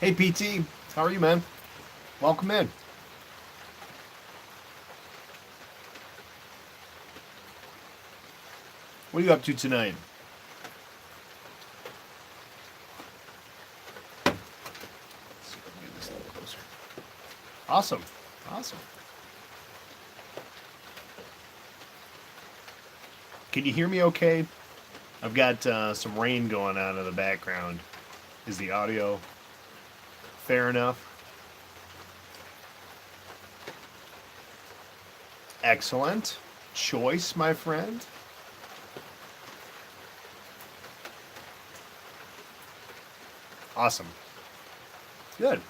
Hey PT, how are you, man? Welcome in. What are you up to tonight? Let's see if I can get this a little closer. Awesome, awesome. Can you hear me okay? I've got some rain going on in the background. Is the audio fair enough? Excellent choice, my friend. Awesome. Good.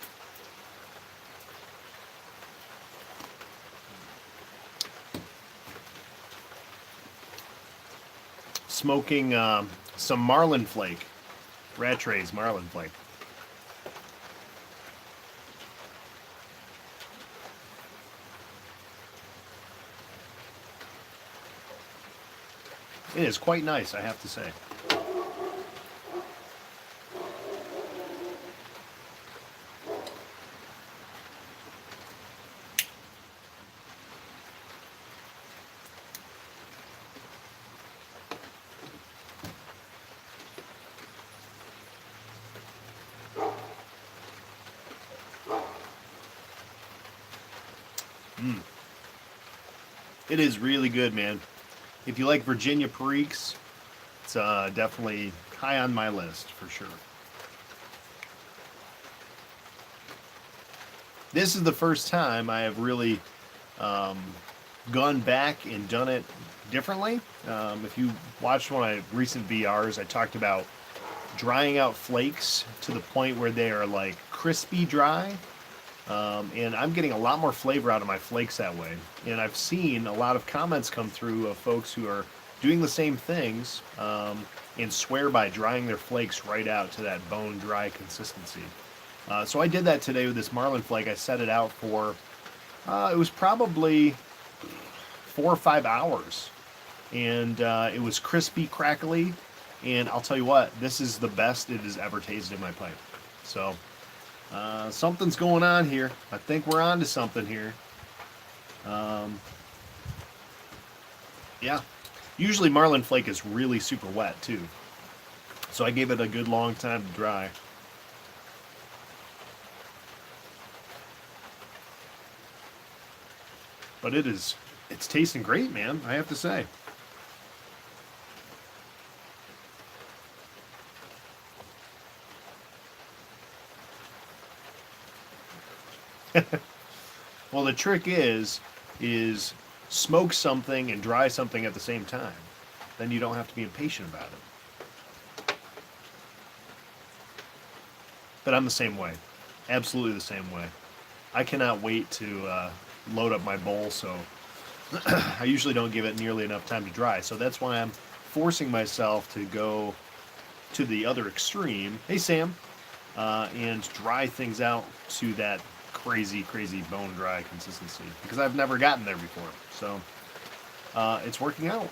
Smoking some Marlin Flake. Rattray's Marlin Flake. It is quite nice, I have to say. It is really good, man. If you like Virginia Periques, it's definitely high on my list for sure. This is the first time I have really gone back and done it differently. If you watched one of my recent VRs, I talked about drying out flakes to the point where they are like crispy dry. And I'm getting a lot more flavor out of my flakes that way. And I've seen a lot of comments come through of folks who are doing the same things and swear by drying their flakes right out to that bone dry consistency. So I did that today with this Marlin flake. I set it out for, it was probably 4 or 5 hours. And it was crispy, crackly. And I'll tell you what, this is the best it has ever tasted in my pipe. So something's going on here. I think we're on to something here. Yeah. Usually Marlin Flake is really super wet too. So I gave it a good long time to dry. But it's tasting great, man, I have to say. Well, the trick is smoke something and dry something at the same time. Then you don't have to be impatient about it. But I'm the same way. Absolutely the same way. I cannot wait to load up my bowl, so I usually don't give it nearly enough time to dry. So that's why I'm forcing myself to go to the other extreme. Hey, Sam. And dry things out to that crazy, crazy bone dry consistency because I've never gotten there before. So it's working out.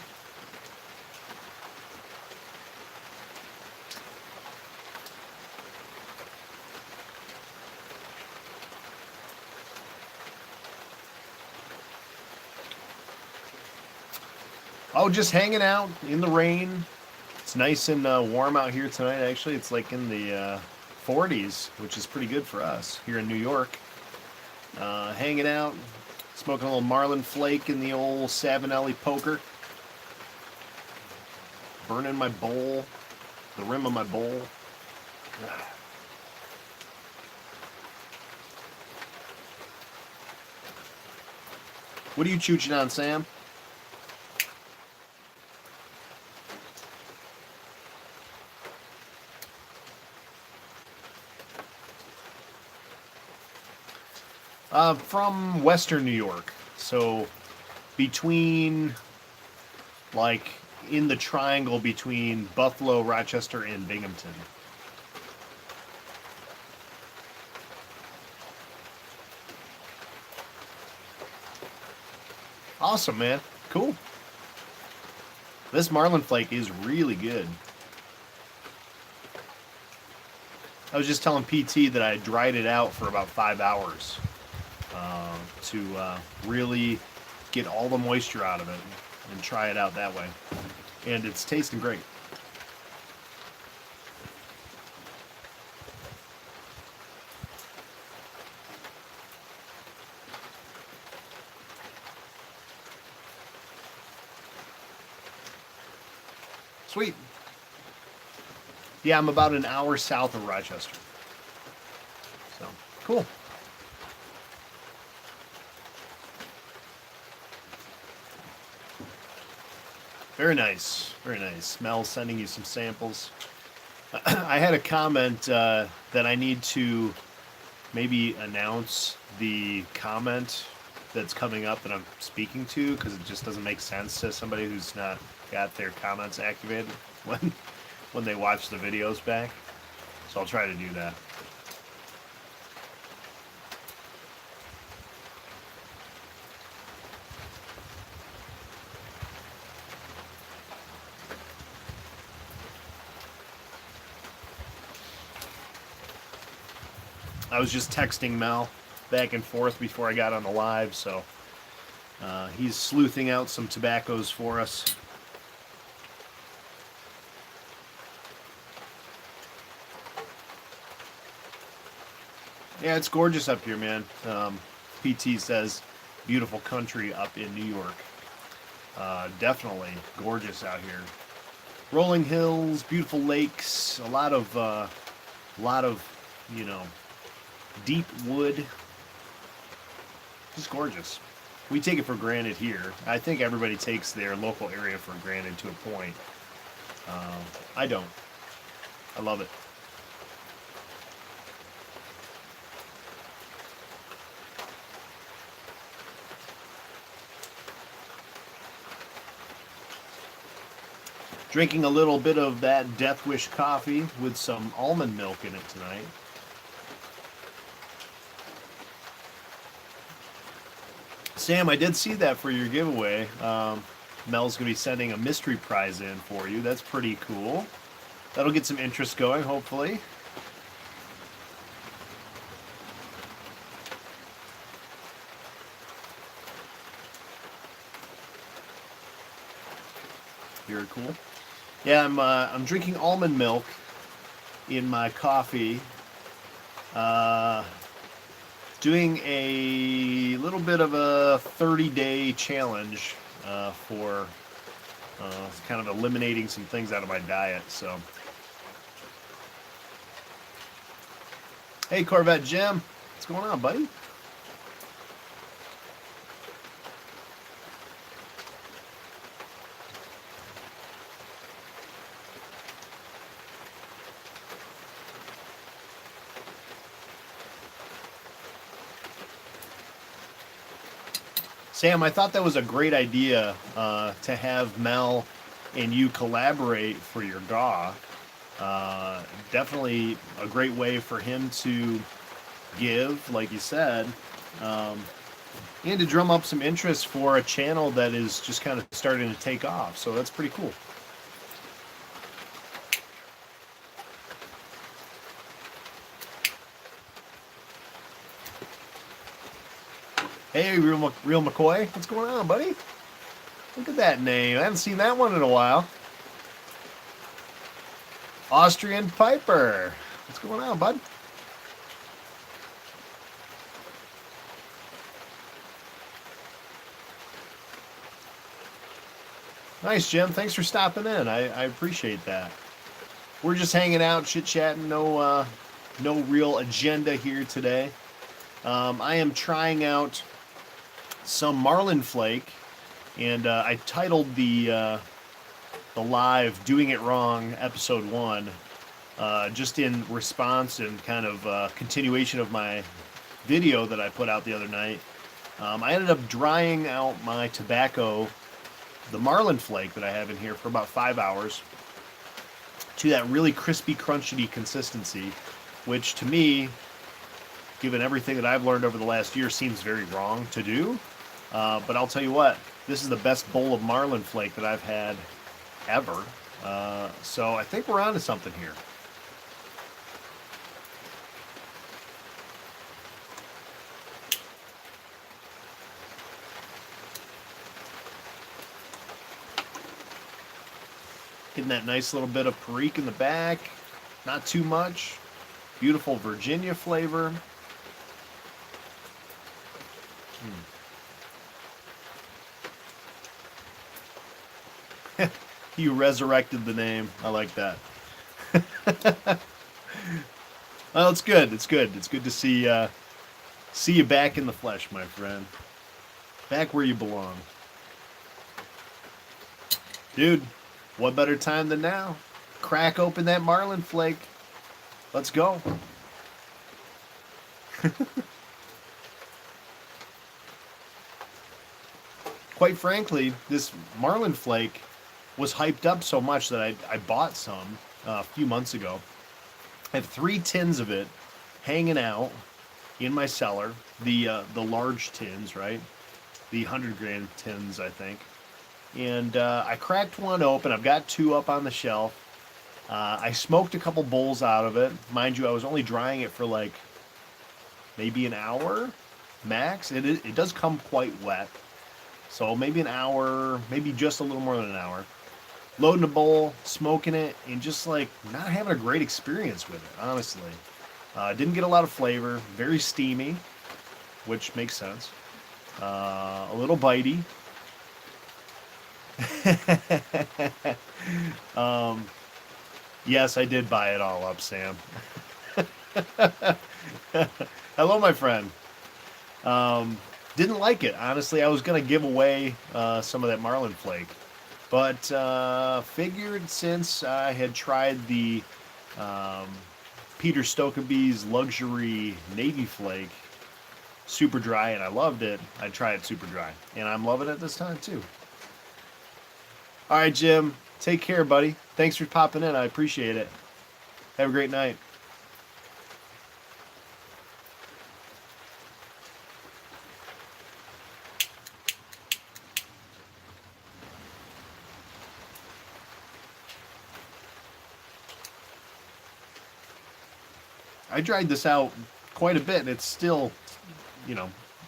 Oh, just hanging out in the rain. It's nice and warm out here tonight. Actually, it's like in the 40s, which is pretty good for us here in New York. Hanging out, smoking a little Marlin Flake in the old Savinelli poker. Burning my bowl, the rim of my bowl. What are you chooching on, Sam? From Western New York. So between, like, in the triangle between Buffalo, Rochester, and Binghamton. Awesome, man. Cool. This Marlin Flake is really good. I was just telling PT that I dried it out for about 5 hours to really get all the moisture out of it and try it out that way. And it's tasting great. Sweet. Yeah, I'm about an hour south of Rochester. So, cool. Very nice. Very nice. Mel's sending you some samples. I had a comment that I need to maybe announce the comment that's coming up that I'm speaking to, because it just doesn't make sense to somebody who's not got their comments activated when they watch the videos back. So I'll try to do that. I was just texting Mel back and forth before I got on the live, so he's sleuthing out some tobaccos for us. Yeah, it's gorgeous up here, man. PT says beautiful country up in New York. Definitely gorgeous out here. Rolling hills, beautiful lakes, a lot of deep wood. Just gorgeous. We take it for granted here. I think everybody takes their local area for granted to a point. I don't. I love it. Drinking a little bit of that Death Wish coffee with some almond milk in it tonight. Sam, I did see that for your giveaway. Mel's going to be sending a mystery prize in for you. That's pretty cool. That'll get some interest going, hopefully. Very cool. Yeah, I'm drinking almond milk in my coffee. Doing a little bit of a 30-day challenge for kind of eliminating some things out of my diet. So, hey, Corvette Jim, what's going on, buddy? Sam, I thought that was a great idea to have Mel and you collaborate for your GAW. Definitely a great way for him to give, like you said, and to drum up some interest for a channel that is just kind of starting to take off. So that's pretty cool. Hey, Real McCoy. What's going on, buddy? Look at that name. I haven't seen that one in a while. Austrian Piper. What's going on, bud? Nice, Jim. Thanks for stopping in. I appreciate that. We're just hanging out, chit-chatting. No real agenda here today. I am trying out some Marlin Flake, and I titled the live "Doing It Wrong" episode 1, just in response and kind of continuation of my video that I put out the other night. I ended up drying out my tobacco, the Marlin Flake that I have in here, for about 5 hours to that really crispy, crunchy consistency, which to me, given everything that I've learned over the last year, seems very wrong to do. But I'll tell you what, this is the best bowl of Marlin Flake that I've had ever. So I think we're on to something here. Getting that nice little bit of Perique in the back. Not too much. Beautiful Virginia flavor. You resurrected the name. I like that. Well, it's good. It's good. It's good to see you back in the flesh, my friend. Back where you belong. Dude, what better time than now? Crack open that Marlin Flake. Let's go. Quite frankly, this Marlin Flake was hyped up so much that I bought some a few months ago. I have 3 tins of it hanging out in my cellar. The large tins, right? The 100-gram tins, I think. And I cracked one open. I've got 2 up on the shelf. I smoked a couple bowls out of it. Mind you, I was only drying it for like maybe an hour max. It does come quite wet. So maybe an hour, maybe just a little more than an hour. Loading a bowl, smoking it, and just like not having a great experience with it, honestly. Didn't get a lot of flavor. Very steamy, which makes sense. A little bitey. Yes, I did buy it all up, Sam. Hello, my friend. Didn't like it, honestly. I was going to give away some of that Marlin Flake. But figured since I had tried the Peter Stokkebye's Luxury Navy Flake super dry and I loved it, I'd try it super dry. And I'm loving it this time, too. All right, Jim. Take care, buddy. Thanks for popping in. I appreciate it. Have a great night. I dried this out quite a bit, and it's still,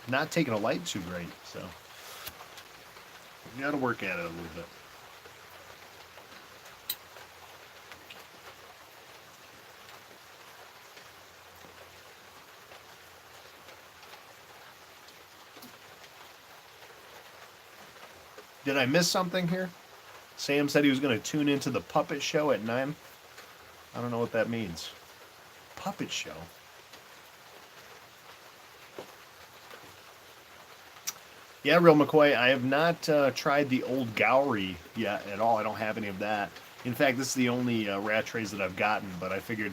not taking a light too great. So you got to work at it a little bit. Did I miss something here? Sam said he was going to tune into the puppet show at 9. I don't know what that means. Puppet show? Yeah, Real McCoy, I have not tried the Old Gowrie yet at all. I don't have any of that. In fact, this is the only Rattrays that I've gotten, but I figured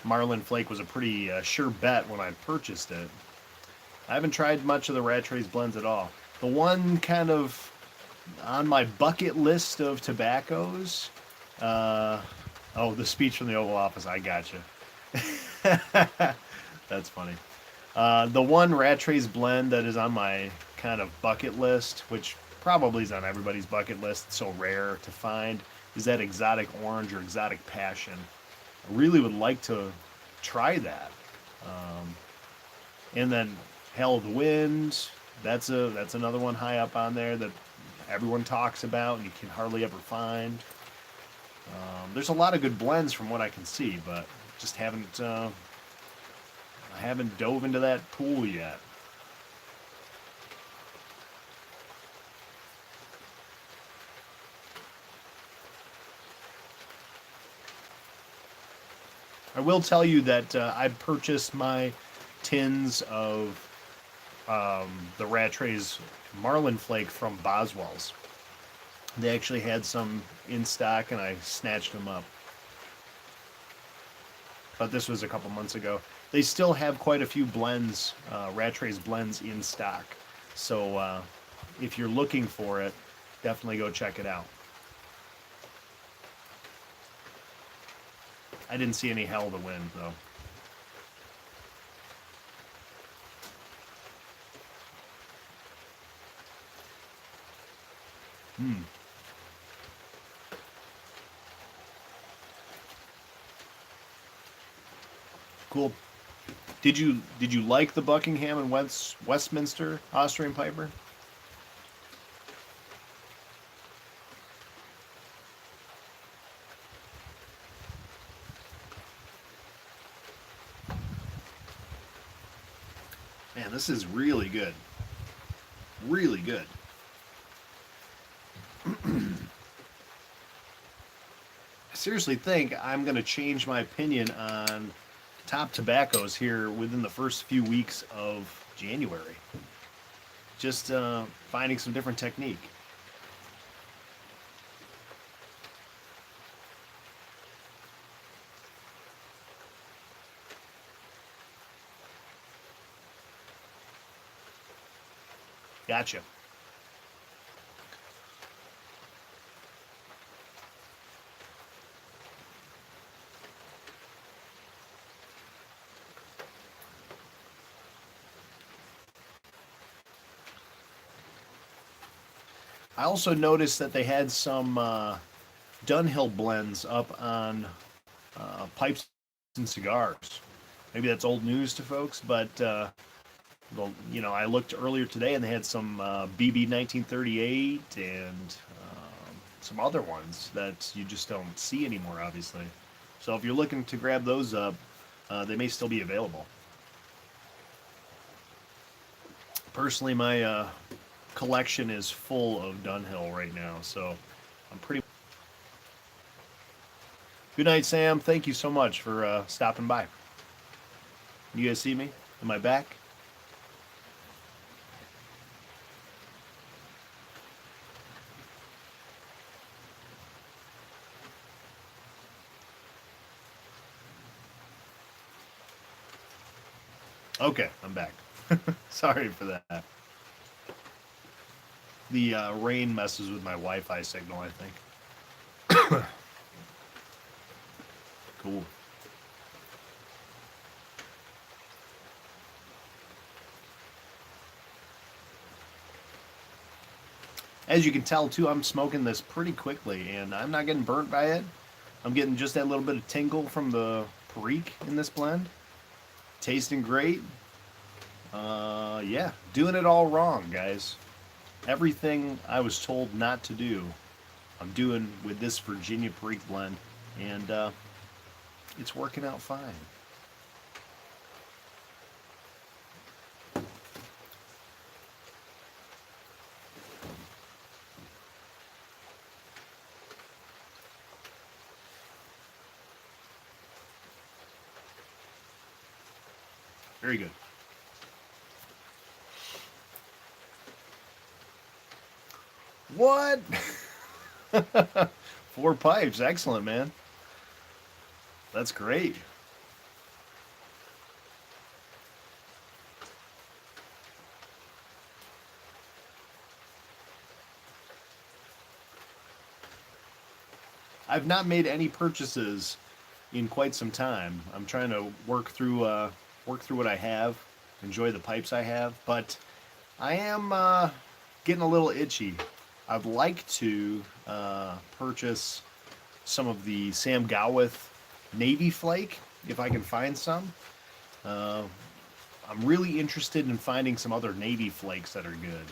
Marlin Flake was a pretty sure bet when I purchased it. I haven't tried much of the Rattrays blends at all. The one kind of on my bucket list of tobaccos, the speech from the Oval Office, I gotcha. That's funny. The one Rattrays blend that is on my kind of bucket list, which probably is on everybody's bucket list, it's so rare to find, is that Exotic Orange or Exotic Passion. I really would like to try that. And then Hell of the Wind, that's another one high up on there that everyone talks about and you can hardly ever find. There's a lot of good blends from what I can see, but just I haven't dove into that pool yet. I will tell you that I purchased my tins of the Rattrays Marlin Flake from Boswell's. They actually had some in stock and I snatched them up. But this was a couple months ago. They still have quite a few blends, Rattrays blends in stock. So if you're looking for it, definitely go check it out. I didn't see any Hell of the Wind, though. Cool. Did you like the Buckingham and Westminster Austrian Piper? Man, this is really good. Really good. I seriously think I'm going to change my opinion on top tobaccos here within the first few weeks of January. Just finding some different technique. Gotcha. I also noticed that they had some Dunhill blends up on pipes and cigars. Maybe that's old news to folks, but well, you know, I looked earlier today and they had some BB 1938 and some other ones that you just don't see anymore, obviously. So if you're looking to grab those up, they may still be available. Personally, my collection is full of Dunhill right now, so I'm pretty. Good night, Sam. Thank you so much for stopping by. You guys see me? Am I back? Okay, I'm back. Sorry for that. The rain messes with my Wi-Fi signal, I think. Cool. As you can tell, too, I'm smoking this pretty quickly, and I'm not getting burnt by it. I'm getting just that little bit of tingle from the Perique in this blend. Tasting great. Yeah, doing it all wrong, guys. Everything I was told not to do, I'm doing with this Virginia Perique blend, and it's working out fine. Very good. What? 4 pipes. Excellent, man. That's great. I've not made any purchases in quite some time. I'm trying to work through what I have, enjoy the pipes I have, but I am getting a little itchy. I'd like to purchase some of the Sam Gowith Navy Flake if I can find some. Uh, I'm really interested in finding some other Navy Flakes that are good.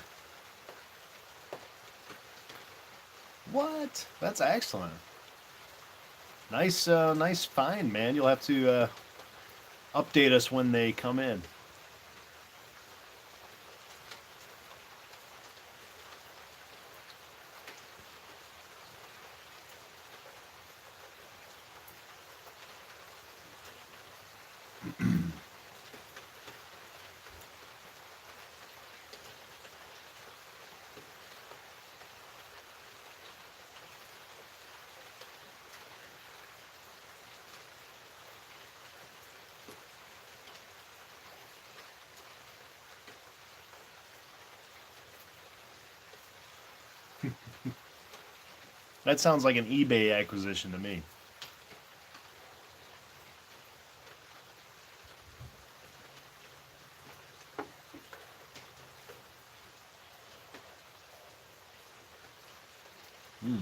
What? That's excellent. Nice, nice find, man. You'll have to update us when they come in. That sounds like an eBay acquisition to me. Mm.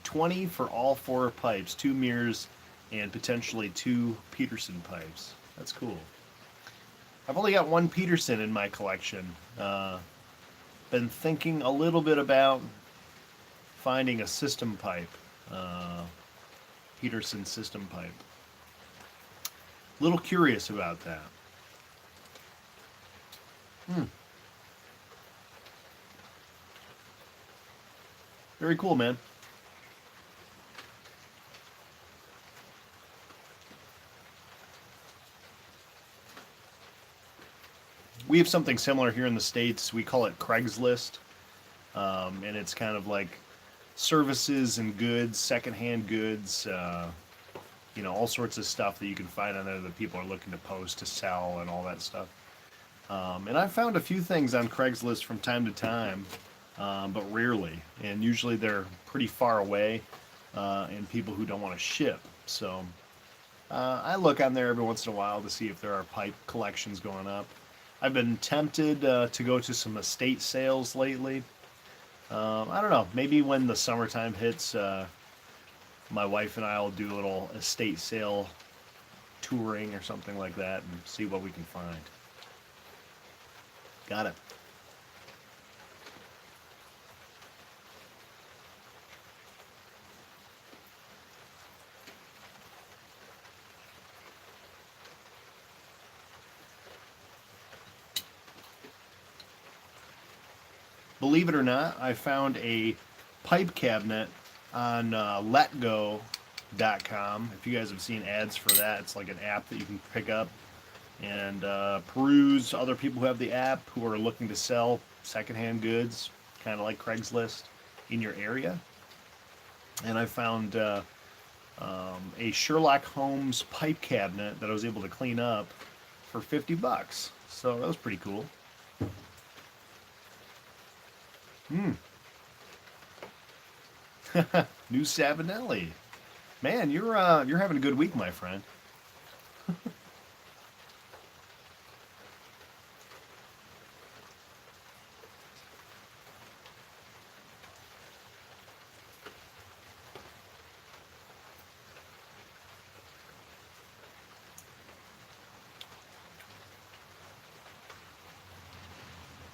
20 for all 4 pipes, 2 mirrors, and potentially 2 Peterson pipes. That's cool. I've only got one Peterson in my collection. Been thinking a little bit about finding a system pipe, uh, Peterson system pipe. A little curious about that. Hmm. Very cool, man. We have something similar here in the States. We call it Craigslist. And it's kind of like services and goods, secondhand goods, all sorts of stuff that you can find on there that people are looking to post to sell and all that stuff. And I've found a few things on Craigslist from time to time, but rarely. And usually they're pretty far away and people who don't want to ship. So I look on there every once in a while to see if there are pipe collections going up. I've been tempted to go to some estate sales lately. I don't know. Maybe when the summertime hits, my wife and I will do a little estate sale touring or something like that and see what we can find. Got it. Believe it or not, I found a pipe cabinet on letgo.com. If you guys have seen ads for that, it's like an app that you can pick up and peruse other people who have the app who are looking to sell secondhand goods, kind of like Craigslist, in your area. And I found a Sherlock Holmes pipe cabinet that I was able to clean up for $50. So that was pretty cool. New Savinelli. Man, you're having a good week, my friend.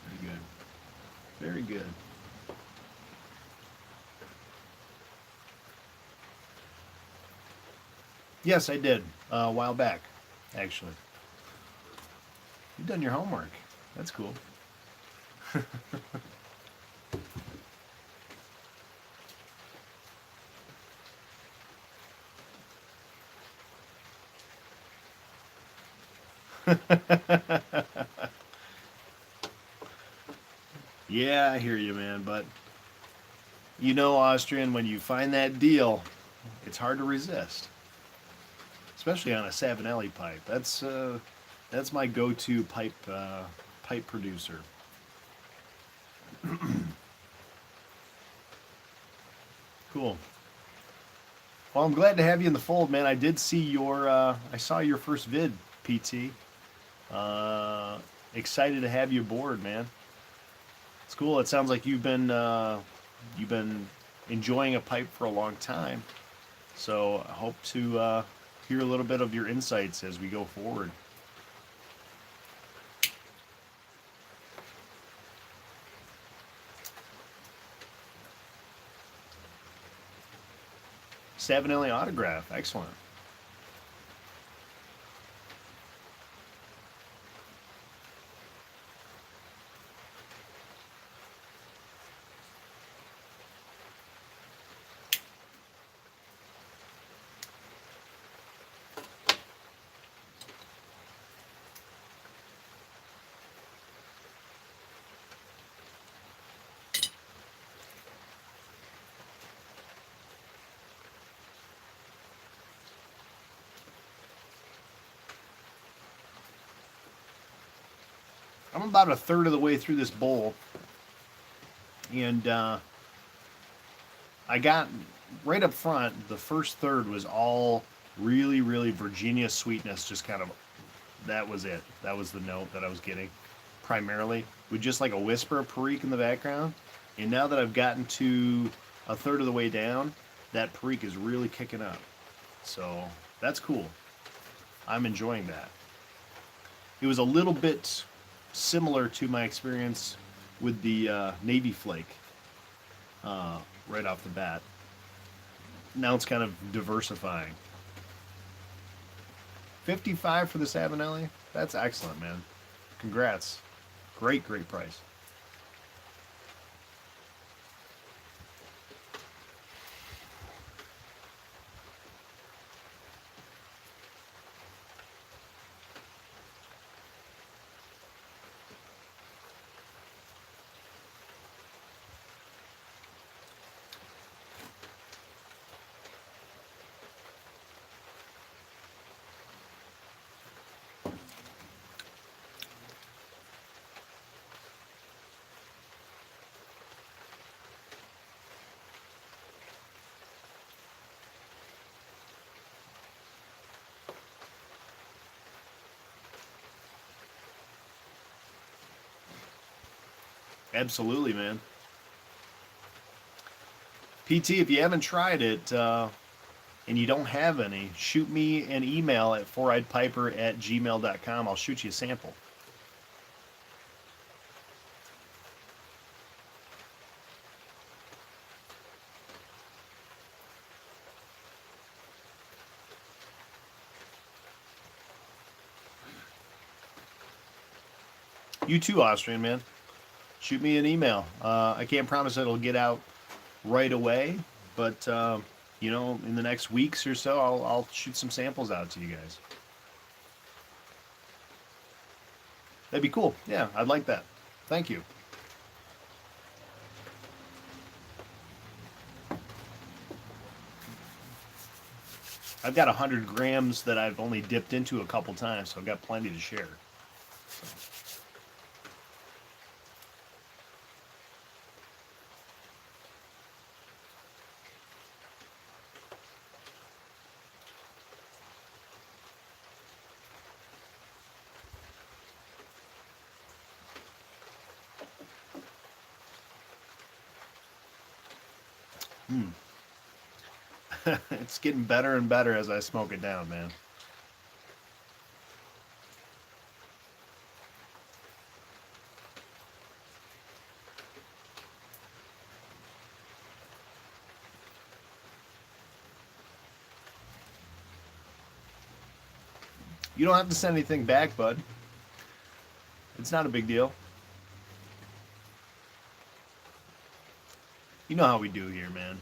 Very good. Very good. Yes, I did a while back, actually. You've done your homework. That's cool. Yeah, I hear you, man. But Austrian, when you find that deal, it's hard to resist, especially on a Savinelli pipe. That's my go-to pipe producer. Cool. Well, I'm glad to have you in the fold, man. I did see I saw your first vid, PT. Excited to have you aboard, man. It's cool. It sounds like you've been enjoying a pipe for a long time. So I hope to hear a little bit of your insights as we go forward. Savinelli autograph. Excellent. I'm about a third of the way through this bowl, and I got right up front. The first third was all really, really Virginia sweetness. Just kind of that was it. That was the note that I was getting primarily, with just like a whisper of Perique in the background. And now that I've gotten to a third of the way down, that Perique is really kicking up. So that's cool. I'm enjoying that. It was a little bit similar to my experience with the Navy Flake right off the bat. Now it's kind of diversifying. 55 for the Savinelli? That's excellent, man. Congrats. Great, great price. Absolutely, man. PT, if you haven't tried it and you don't have any, shoot me an email at foureyeedpiper@gmail.com. I'll shoot you a sample. You too, Austrian, man. Shoot me an email. I can't promise it'll get out right away, but in the next weeks or so, I'll shoot some samples out to you guys. That'd be cool. Yeah, I'd like that. Thank you. I've got 100 grams that I've only dipped into a couple times, so I've got plenty to share. It's getting better and better as I smoke it down, man. You don't have to send anything back, bud. It's not a big deal. You know how we do here, man.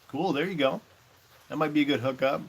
Cool, there you go. That might be a good hookup.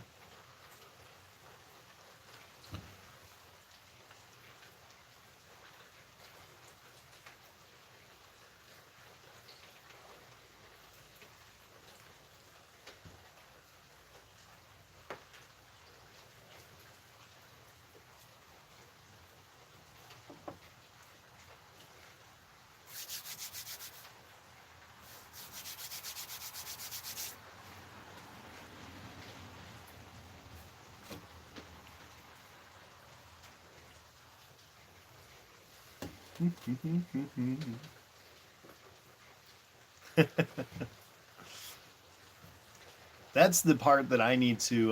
That's the part that I need to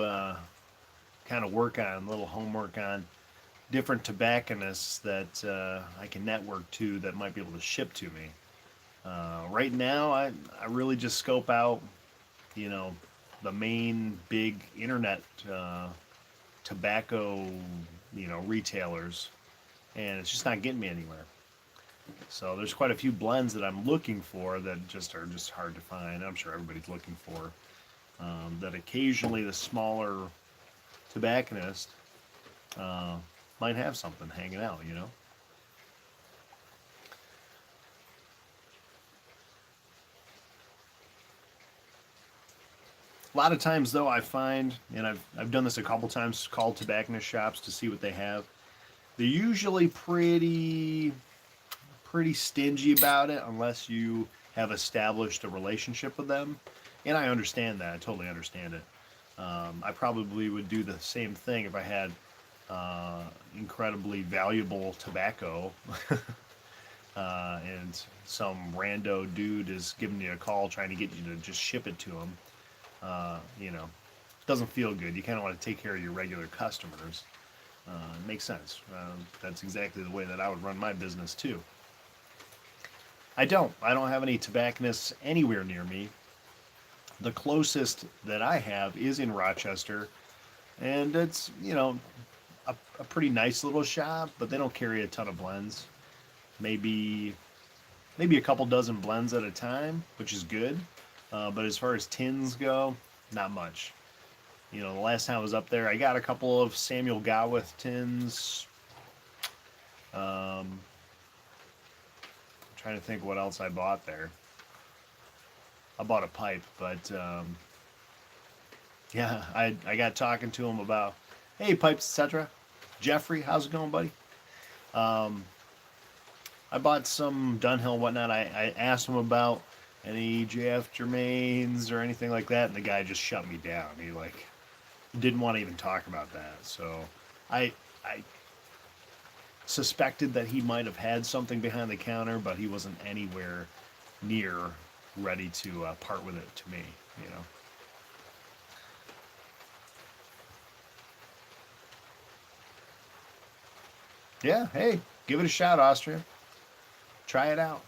kind of work on, a little homework on different tobacconists that I can network to that might be able to ship to me. Right now, I really just scope out, you know, the main big internet tobacco, retailers, and it's just not getting me anywhere. So there's quite a few blends that I'm looking for that just are just hard to find. I'm sure everybody's looking for. that occasionally the smaller tobacconist uh, might have something hanging out, you know. A lot of times, though, I find, and I've done this a couple times, called tobacconist shops to see what they have. They're usually pretty stingy about it unless you have established a relationship with them. And I understand that. I totally understand it. I probably would do the same thing if I had incredibly valuable tobacco and some rando dude is giving you a call trying to get you to just ship it to him. You know, doesn't feel good. You kind of want to take care of your regular customers. It makes sense. That's exactly the way that I would run my business too. I don't. I don't have any tobacconists anywhere near me. The closest that I have is in Rochester, and it's, a pretty nice little shop, but they don't carry a ton of blends. Maybe maybe a couple dozen blends at a time, which is good. But as far as tins go, not much. The last time I was up there, I got a couple of Samuel Gawith tins. I'm trying to think what else I bought there. I bought a pipe, but yeah, I got talking to him about, hey, pipes, etc. Jeffrey, how's it going, buddy? Um, I bought some Dunhill, whatnot. I asked him about any JF Germains or anything like that, and the guy just shut me down. He didn't want to even talk about that. So I suspected that he might have had something behind the counter, but he wasn't anywhere near ready to part with it to me. You know. Yeah. Hey, give it a shot, Austria. Try it out.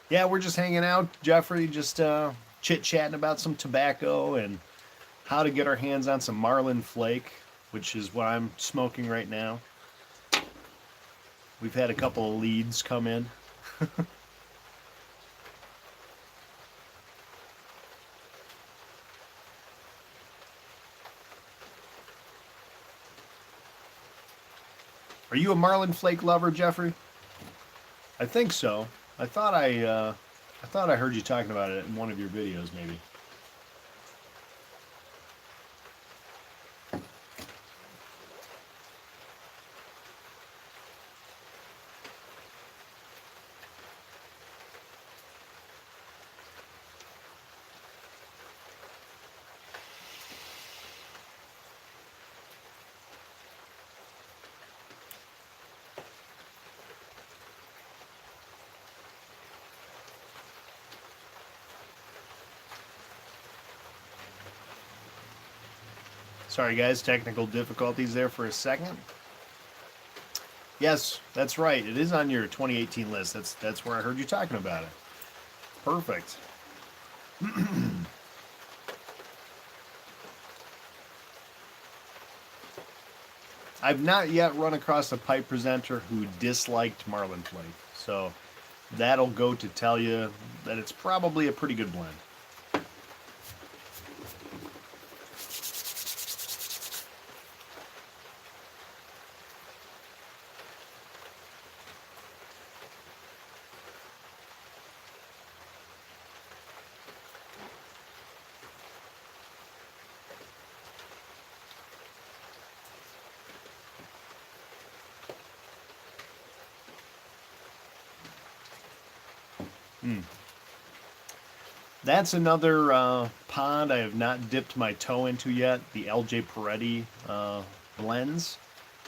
Yeah, we're just hanging out, Jeffrey, just chit chatting about some tobacco and how to get our hands on some Marlin Flake, which is what I'm smoking right now. We've had a couple of leads come in. Are you a Marlin Flake lover, Jeffrey? I think so. I thought I heard you talking about it in one of your videos, maybe. Sorry, guys, technical difficulties there for a second. Yes, that's right. It is on your 2018 list. That's where I heard you talking about it. Perfect. I've not yet run across a pipe presenter who disliked Marlin Flake, so that'll go to tell you that it's probably a pretty good blend. Mm. That's another pond I have not dipped my toe into yet. The LJ Peretti blends.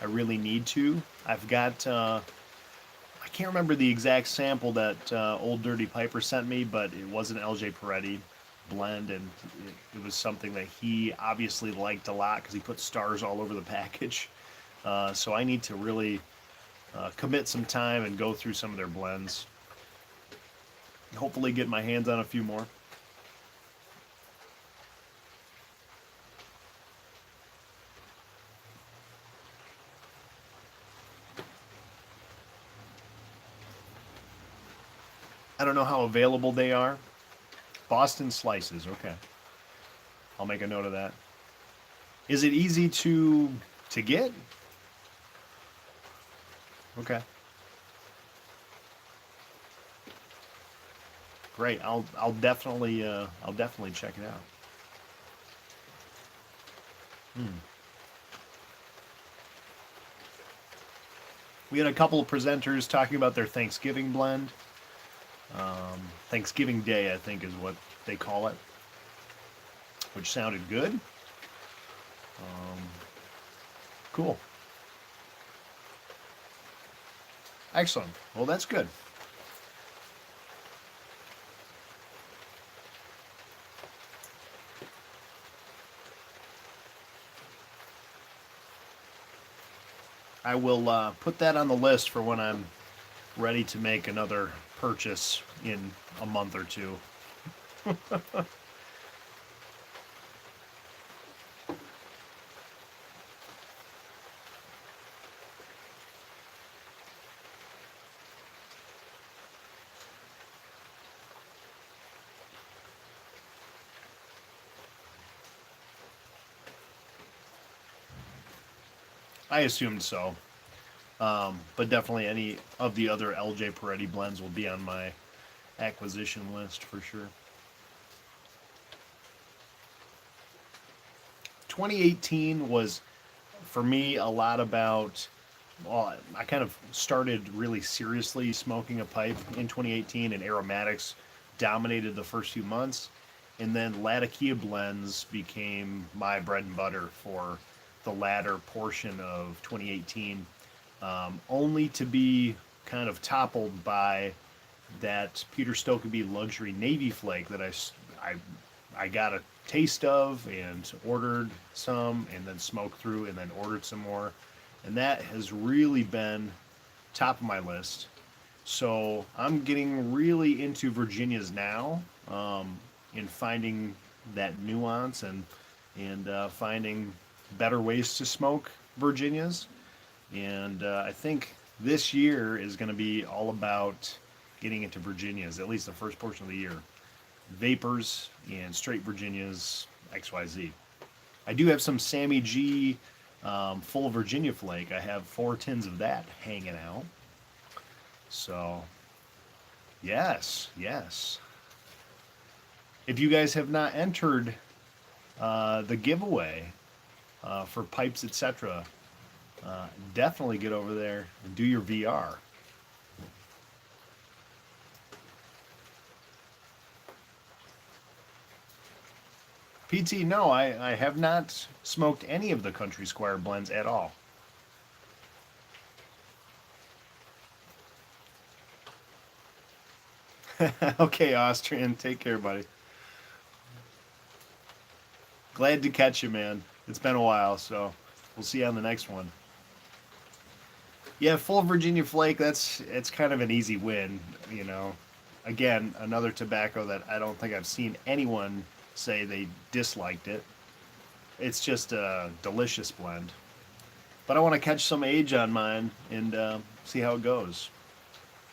I really need to. I've got. I can't remember the exact sample that Old Dirty Piper sent me, but it was an LJ Peretti. blend, and it was something that he obviously liked a lot because he put stars all over the package. So I need to really commit some time and go through some of their blends. Hopefully get my hands on a few more. I don't know how available they are. Boston Slices, okay. I'll make a note of that. Is it easy to get? Okay. Great. I'll definitely check it out. We had a couple of presenters talking about their Thanksgiving blend. Thanksgiving Day, I think, is what they call it, which sounded good. Cool. Excellent. Well, that's good. I will put that on the list for when I'm ready to make another purchase in a month or two. I assumed so. But definitely any of the other LJ Peretti blends will be on my acquisition list for sure. 2018 was, for me, a lot about, well, I kind of started really seriously smoking a pipe in 2018, and aromatics dominated the first few months. And then Latakia blends became my bread and butter for the latter portion of 2018, only to be kind of toppled by that Peter Stokkebye Luxury Navy Flake that I got a taste of and ordered some and then smoked through and then ordered some more. And that has really been top of my list. So I'm getting really into Virginias now, in finding that nuance and finding better ways to smoke Virginias. And I think this year is going to be all about getting into Virginias, at least the first portion of the year. Vapors and straight Virginias, XYZ. I do have some Sammy G full Virginia flake. I have 4 tins of that hanging out. So, yes. If you guys have not entered the giveaway for pipes, etc., definitely get over there and do your VR. PT, no, I have not smoked any of the Country Squire blends at all. Okay, Austrian, take care, buddy. Glad to catch you, man. It's been a while, so we'll see you on the next one. Yeah, full Virginia flake, it's kind of an easy win, you know. Again, another tobacco that I don't think I've seen anyone say they disliked it. It's just a delicious blend. But I want to catch some age on mine and see how it goes.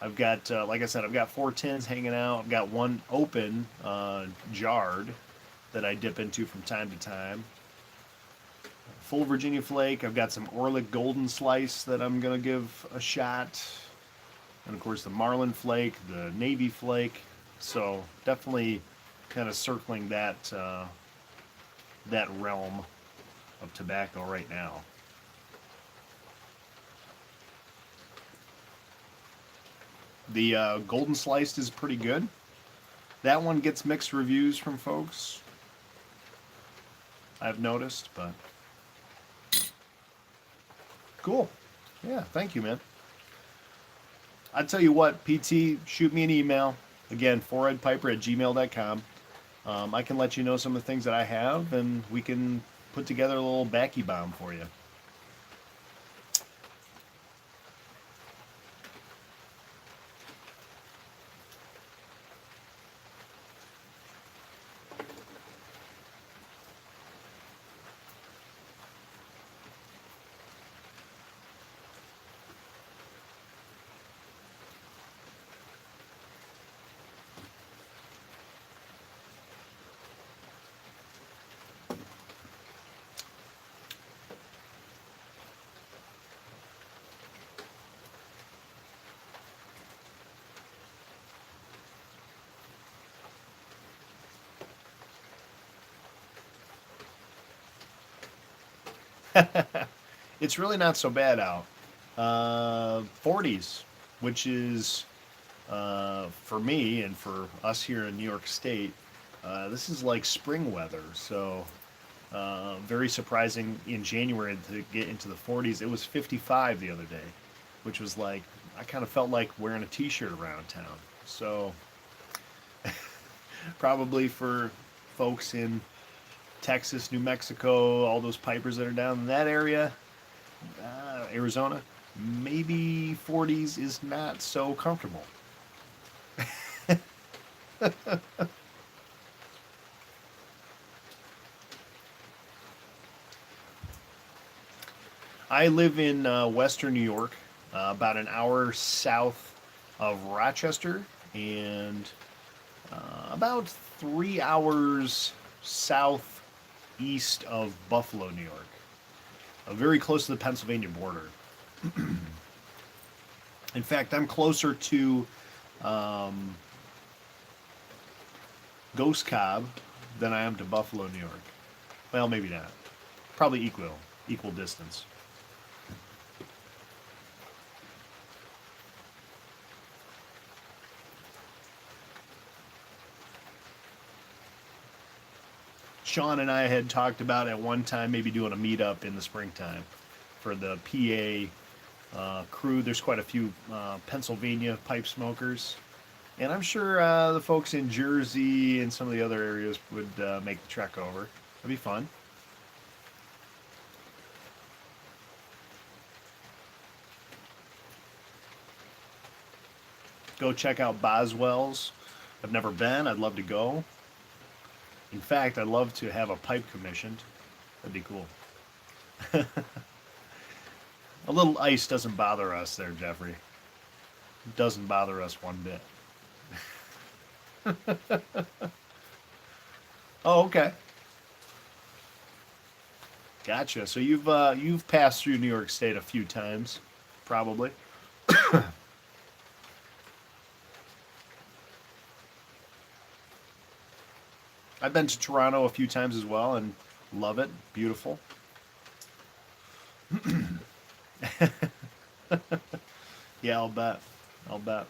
I've got, like I said, I've got 4 tins hanging out. I've got one open, jarred, that I dip into from time to time. Full Virginia flake. I've got some Orlik Golden Slice that I'm going to give a shot. And of course the Marlin flake, the Navy flake. So definitely kind of circling that that realm of tobacco right now. The Golden Sliced is pretty good. That one gets mixed reviews from folks, I've noticed, but cool. Yeah, thank you, man. I tell you what, PT, shoot me an email. Again, foreheadpiper@gmail.com. I can let you know some of the things that I have, and we can put together a little backy bomb for you. It's really not so bad out. 40s, which is for me and for us here in New York State, this is like spring weather. So very surprising in January to get into the 40s. It was 55 the other day, which was like I kind of felt like wearing a t-shirt around town. So probably for folks in Texas, New Mexico, all those pipers that are down in that area, Arizona, maybe 40s is not so comfortable. I live in Western New York, about an hour south of Rochester, and about 3 hours southeast of Buffalo, New York. Very close to the Pennsylvania border. In fact, I'm closer to um, Ghost Cobb than I am to Buffalo, New York. Well, maybe not. Probably equal distance. Sean and I had talked about at one time maybe doing a meetup in the springtime for the PA crew. There's quite a few Pennsylvania pipe smokers, and I'm sure the folks in Jersey and some of the other areas would make the trek over. It'd be fun. Go check out Boswell's. I've never been. I'd love to go. In fact, I'd love to have a pipe commissioned. That'd be cool. A little ice doesn't bother us there, Jeffrey. It doesn't bother us one bit. Oh, okay. Gotcha. So you've passed through New York State a few times, probably. I've been to Toronto a few times as well and love it. Beautiful. Yeah, I'll bet. I'll bet.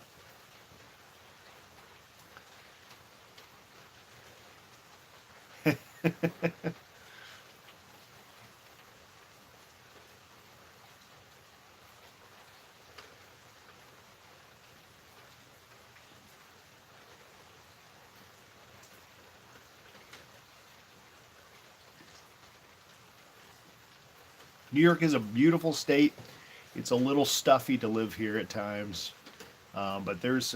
New York is a beautiful state. It's a little stuffy to live here at times, but there's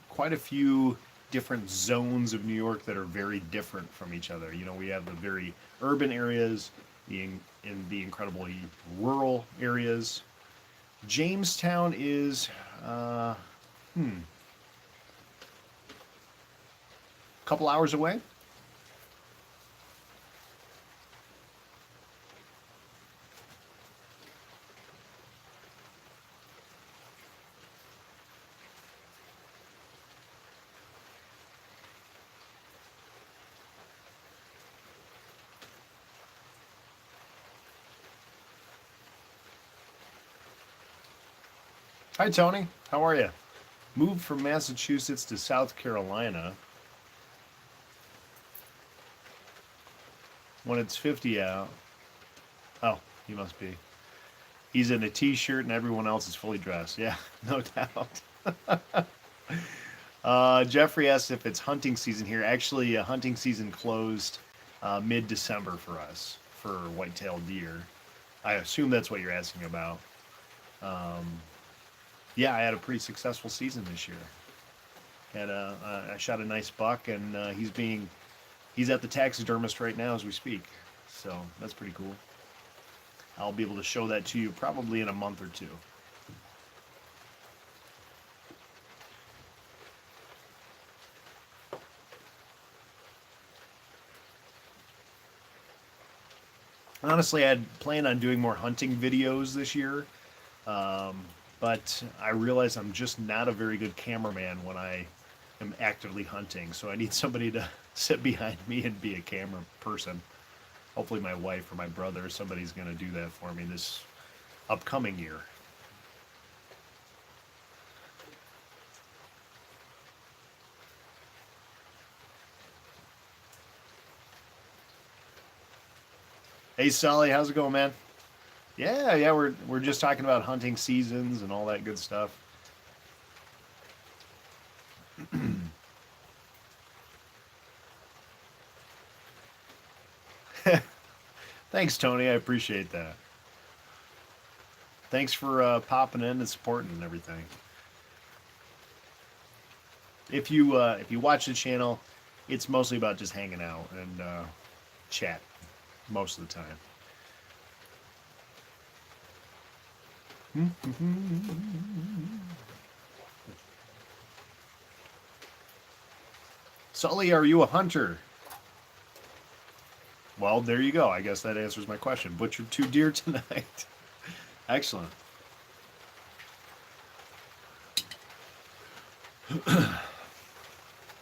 quite a few different zones of New York that are very different from each other. You know, we have the very urban areas, in the incredibly rural areas. Jamestown is, uh, a couple hours away. Hi, Tony. How are you? Moved from Massachusetts to South Carolina when it's 50 out. Oh, he must be. He's in a t-shirt and everyone else is fully dressed. Yeah, no doubt. Jeffrey asked if it's hunting season here. Actually, hunting season closed mid-December for us for white-tailed deer. I assume that's what you're asking about. Um, yeah, I had a pretty successful season this year. I shot a nice buck, and he's at the taxidermist right now as we speak. So that's pretty cool. I'll be able to show that to you probably in a month or two. Honestly, I had planned on doing more hunting videos this year, um, but I realize I'm just not a very good cameraman when I am actively hunting. So I need somebody to sit behind me and be a camera person. Hopefully, my wife or my brother, somebody's going to do that for me this upcoming year. Hey, Sully, how's it going, man? Yeah, yeah, we're just talking about hunting seasons and all that good stuff. Thanks, Tony. I appreciate that. Thanks for popping in and supporting and everything. If you watch the channel, it's mostly about just hanging out and chat most of the time. Sully, are you a hunter? Well, there you go. I guess that answers my question. Butchered 2 deer tonight. Excellent.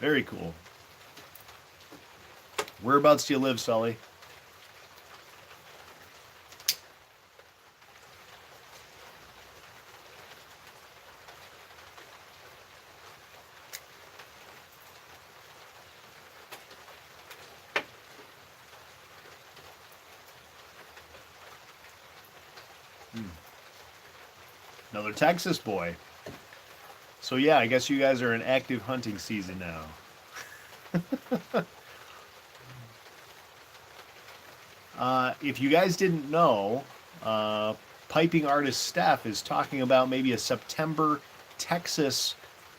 Very cool. Whereabouts do you live, Sully? Another Texas boy. So yeah, I guess you guys are in active hunting season now. If you guys didn't know, piping artist Steph is talking about maybe a September Texas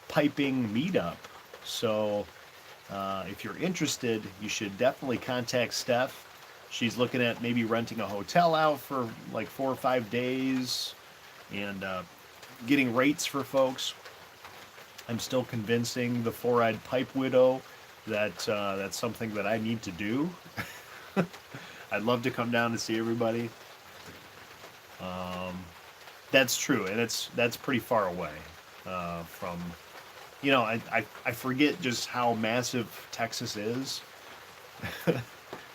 piping meetup. So if you're interested, you should definitely contact Steph. She's looking at maybe renting a hotel out for like 4 or 5 days and getting rates for folks. I'm still convincing the four-eyed pipe widow that that's something that I need to do. I'd love to come down to see everybody. That's true, and that's pretty far away from. I forget just how massive Texas is.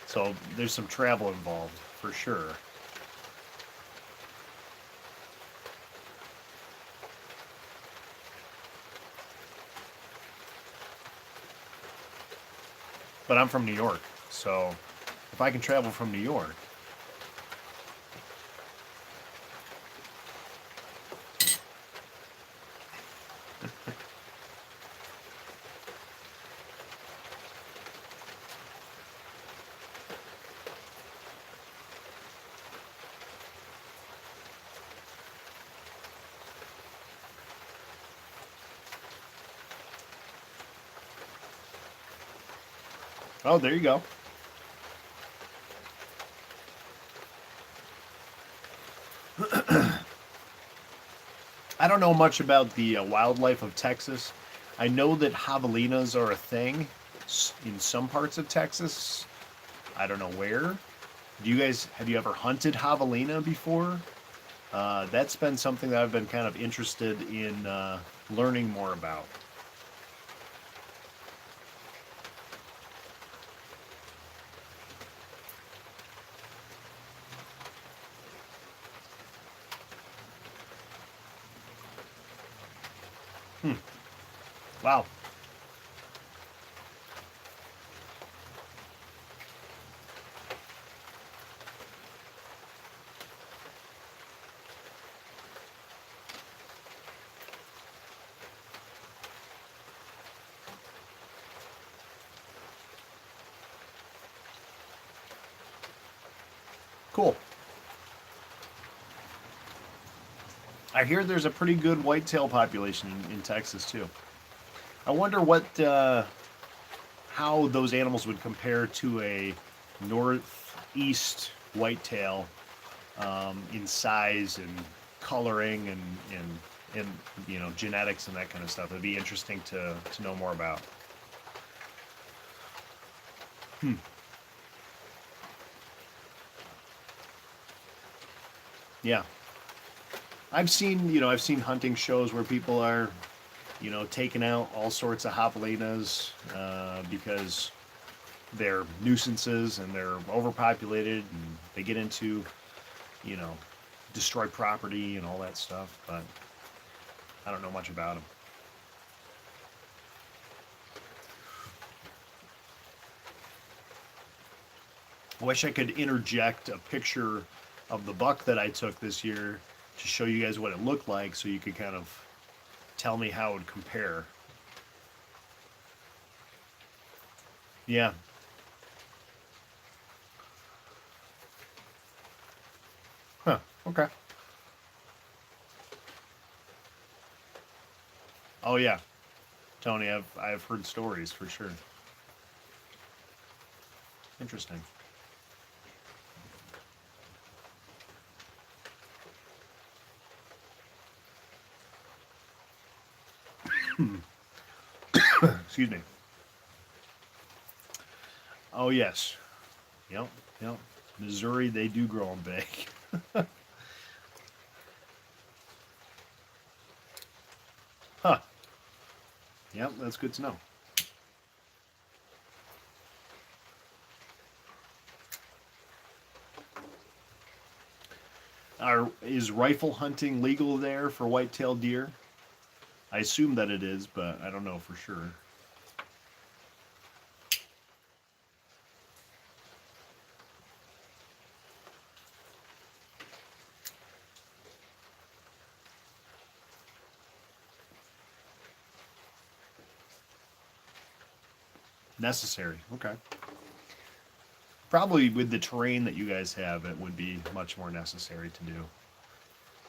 So there's some travel involved for sure. But I'm from New York, so if I can travel from New York. Oh, there you go. I don't know much about the wildlife of Texas. I know that javelinas are a thing in some parts of Texas. I don't know where. Have you ever hunted javelina before? That's been something that I've been kind of interested in learning more about. Wow. Cool. I hear there's a pretty good whitetail population in Texas too. I wonder how those animals would compare to a northeast whitetail in size and coloring and genetics and that kind of stuff. It'd be interesting to know more about. Hmm. Yeah, I've seen hunting shows where people are taking out all sorts of javelinas because they're nuisances and they're overpopulated and they get into you know destroy property and all that stuff. But I don't know much about them. I wish I could interject a picture of the buck that I took this year to show you guys what it looked like, so you could kind of tell me how it would compare. Yeah. Huh. Okay. Oh yeah, Tony. I've heard stories for sure. Interesting. Excuse me. Oh yes. Yep. Yep. Missouri, they do grow them big. Huh. Yep. That's good to know. Is rifle hunting legal there for white-tailed deer? I assume that it is, but I don't know for sure. Necessary. Okay. Probably with the terrain that you guys have, it would be much more necessary to do.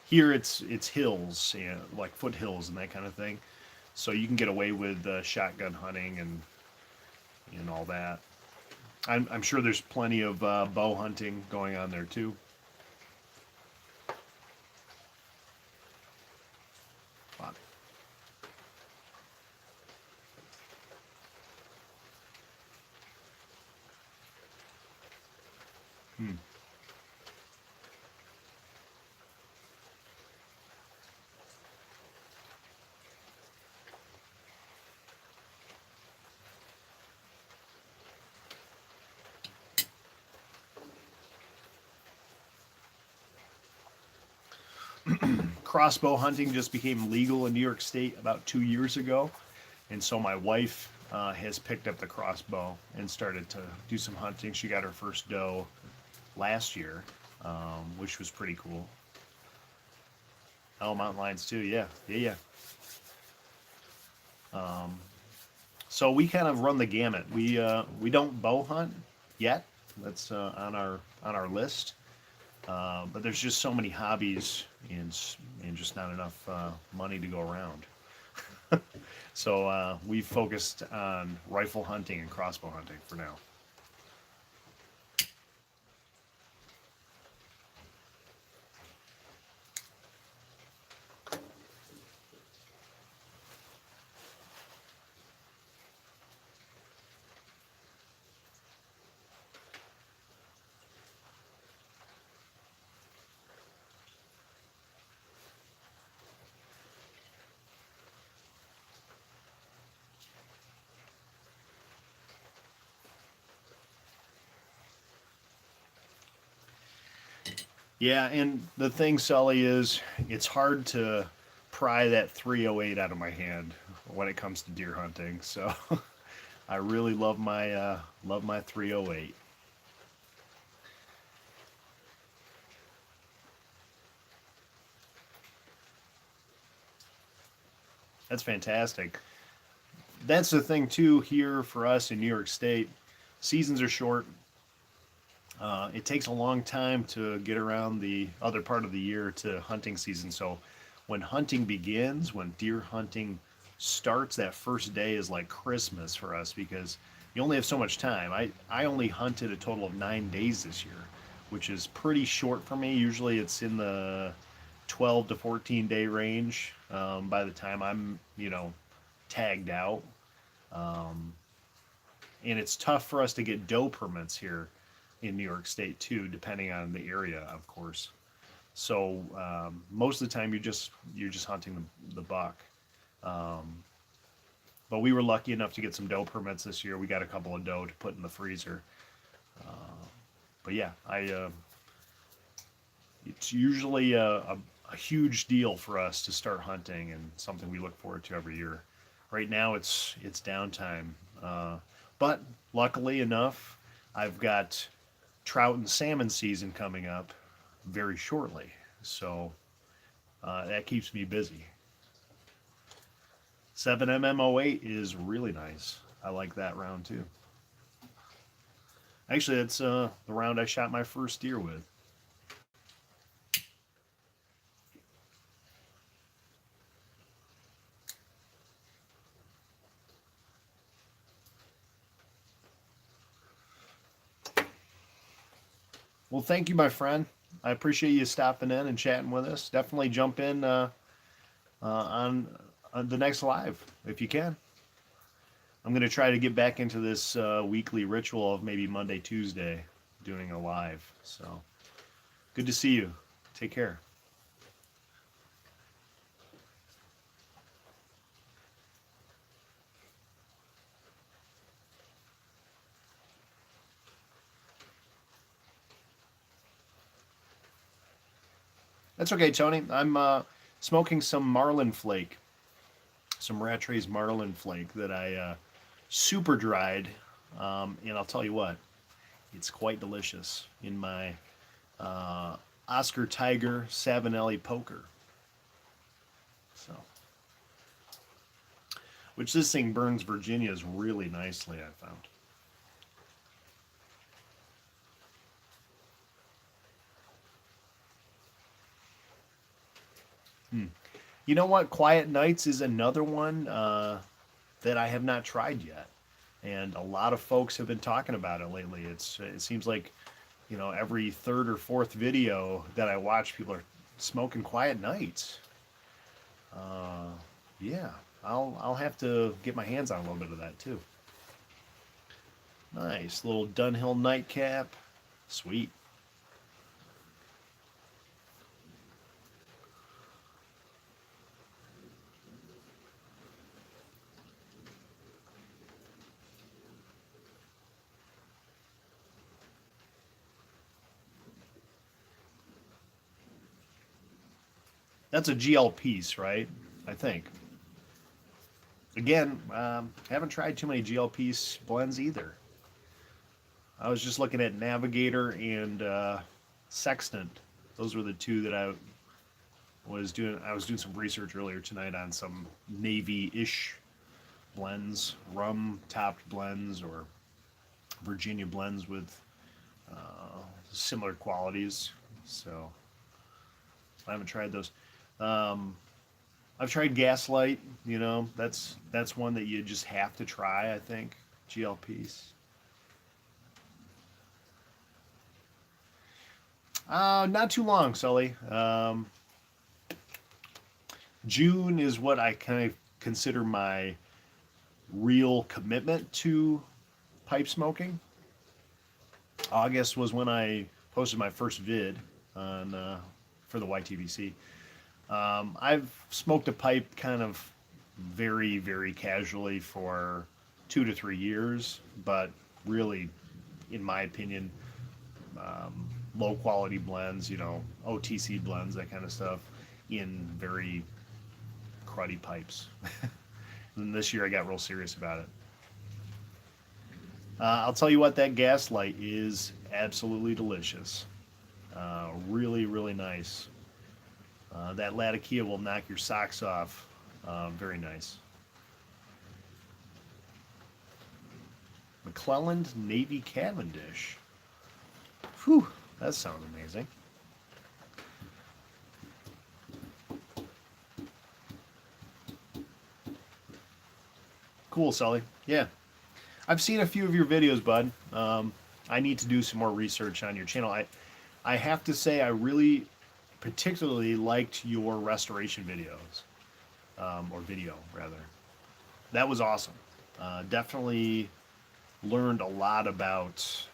Here, it's hills, like foothills and that kind of thing, so you can get away with shotgun hunting and all that. I'm sure there's plenty of bow hunting going on there too. But, hmm. Crossbow hunting just became legal in New York State about 2 years ago, and so my wife has picked up the crossbow and started to do some hunting. She got her first doe last year, which was pretty cool. Oh, mountain lions too. Yeah, yeah, yeah. So we kind of run the gamut. We don't bow hunt yet. That's on our list. But there's just so many hobbies and just not enough money to go around. So we focused on rifle hunting and crossbow hunting for now. Yeah, and the thing, Sully, is it's hard to pry that 308 out of my hand when it comes to deer hunting. So I really love my 308. That's fantastic. That's the thing too here for us in New York State. Seasons are short. It takes a long time to get around the other part of the year to hunting season. So when hunting begins, when deer hunting starts, that first day is like Christmas for us because you only have so much time. I only hunted a total of 9 days this year, which is pretty short for me. Usually it's in the 12 to 14 day range by the time I'm, tagged out. Um, and it's tough for us to get doe permits here in New York State too, depending on the area, of course. So most of the time you're just hunting the buck. Um, but we were lucky enough to get some doe permits this year. We got a couple of doe to put in the freezer. But yeah, I it's usually a huge deal for us to start hunting and something we look forward to every year. Right now it's downtime, but luckily enough, I've got trout and salmon season coming up very shortly, so that keeps me busy. 7 MMO8 is really nice. I like that round too. Actually, that's the round I shot my first deer with. Well, thank you, my friend. I appreciate you stopping in and chatting with us. Definitely jump in on the next live if you can. I'm going to try to get back into this weekly ritual of maybe Monday, Tuesday, doing a live. So good to see you. Take care. That's okay, Tony. I'm smoking some Marlin Flake, some Rattray's Marlin Flake that I super dried. And I'll tell you what, it's quite delicious in my Oscar Tiger Savinelli poker. So, which this thing burns Virginia's really nicely, I found. Hmm. You know what? Quiet Nights is another one that I have not tried yet, and a lot of folks have been talking about it lately. It seems like every third or fourth video that I watch, people are smoking Quiet Nights. Uh, yeah, I'll have to get my hands on a little bit of that too. Nice little Dunhill nightcap, sweet. That's a GL piece, right? I think. Again, haven't tried too many GL piece blends either. I was just looking at Navigator and Sextant. Those were the two that I was doing. I was doing some research earlier tonight on some navy-ish blends, rum topped blends, or Virginia blends with similar qualities. So I haven't tried those. Um, I've tried Gaslight. That's one that you just have to try. I think GLPs. Not too long, Sully. June is what I kind of consider my real commitment to pipe smoking. August was when I posted my first vid on for the YTVC. I've smoked a pipe kind of very, very casually for 2 to 3 years, but really, in my opinion, low quality blends, OTC blends, that kind of stuff, in very cruddy pipes. And this year I got real serious about it. I'll tell you what, that Gaslight is absolutely delicious. Really, really nice. That Latakia will knock your socks off. Very nice. McClelland Navy Cavendish. Whew, that sounds amazing. Cool, Sully. Yeah, I've seen a few of your videos, bud. I need to do some more research on your channel. I have to say, I really particularly liked your restoration videos, or video rather. That was awesome. Definitely learned a lot about,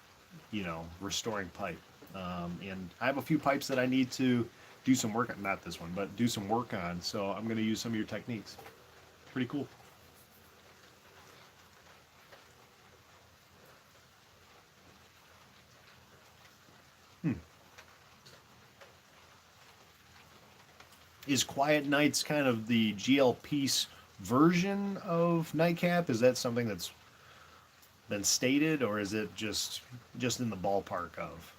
restoring pipe. And I have a few pipes that I need to do some work on. Not this one, but do some work on. So I'm going to use some of your techniques. Pretty cool. Is Quiet Nights kind of the GL Peace version of Nightcap? Is that something that's been stated, or is it just in the ballpark of?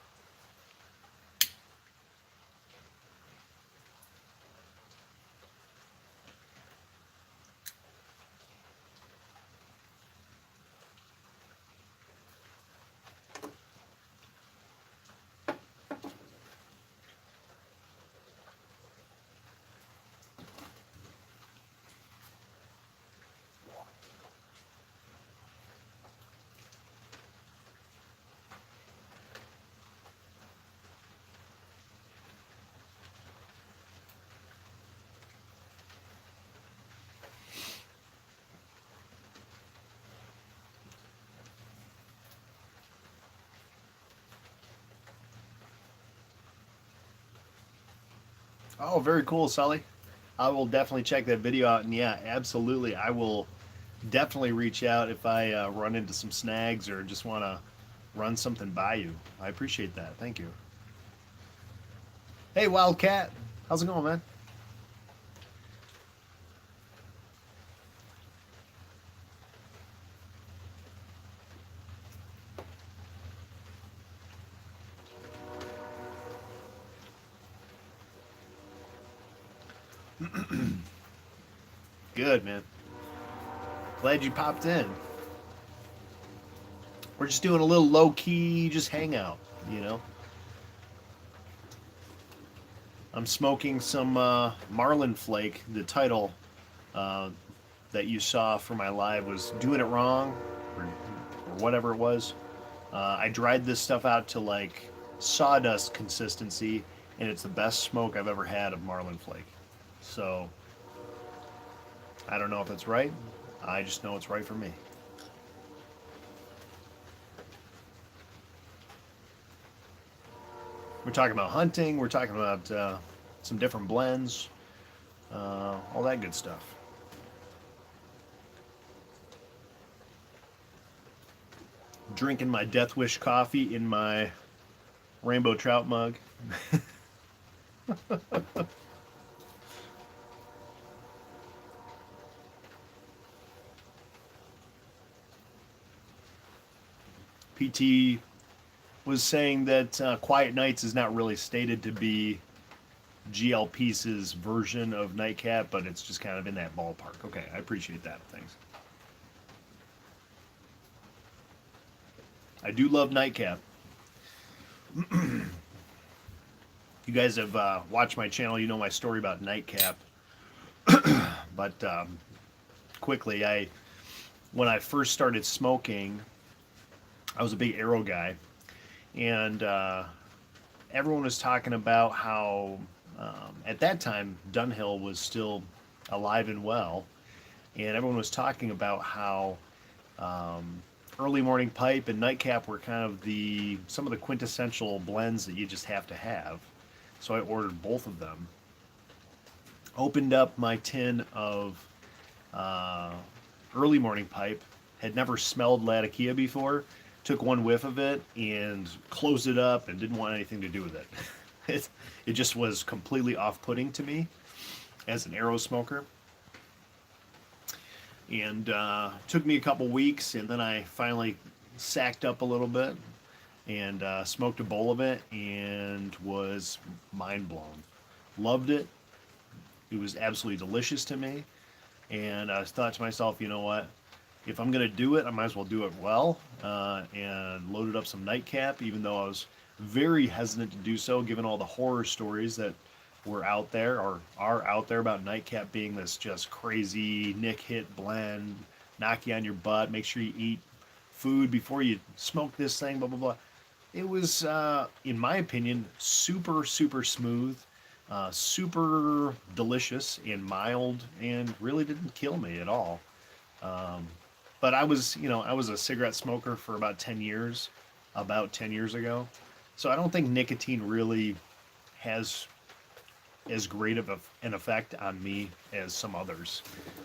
Oh, very cool, Sully. I will definitely check that video out, and yeah, absolutely, I will definitely reach out if I run into some snags or just want to run something by you. I appreciate that. Thank you. Hey, Wildcat, how's it going, man? Good, man. Glad you popped in. We're just doing a little low key, just hangout, you know. I'm smoking some Marlin Flake. The title uh, that you saw for my live was "Doing It Wrong," or whatever it was. I dried this stuff out to like sawdust consistency, and it's the best smoke I've ever had of Marlin Flake. So I don't know if it's right. I just know it's right for me. We're talking about hunting. We're talking about some different blends, all that good stuff. Drinking my Death Wish coffee in my rainbow trout mug. PT was saying that Quiet Nights is not really stated to be GL Peace's version of Nightcap, but it's just kind of in that ballpark. Okay, I appreciate that. Thanks. I do love Nightcap. You guys have watched my channel, you know my story about Nightcap. But quickly, when I first started smoking, I was a big Aero guy, and everyone was talking about how at that time Dunhill was still alive and well, and everyone was talking about how early morning pipe and Nightcap were kind of some of the quintessential blends that you just have to have. So I ordered both of them. Opened up my tin of uh, early morning pipe. Had never smelled Latakia before. Took one whiff of it and closed it up and didn't want anything to do with it. it just was completely off-putting to me as an Aero smoker. And took me a couple weeks, and then I finally sacked up a little bit and smoked a bowl of it and was mind blown. Loved it. It was absolutely delicious to me. And I thought to myself, you know what? If I'm going to do it, I might as well do it well. And loaded up some Nightcap, even though I was very hesitant to do so given all the horror stories that were out there or are out there about Nightcap being this just crazy Nick hit blend, knock you on your butt, make sure you eat food before you smoke this thing, blah, blah, blah. It was, in my opinion, super, super smooth, super delicious and mild, and really didn't kill me at all. But I was a cigarette smoker for about 10 years ago. So I don't think nicotine really has as great of an effect on me as some others.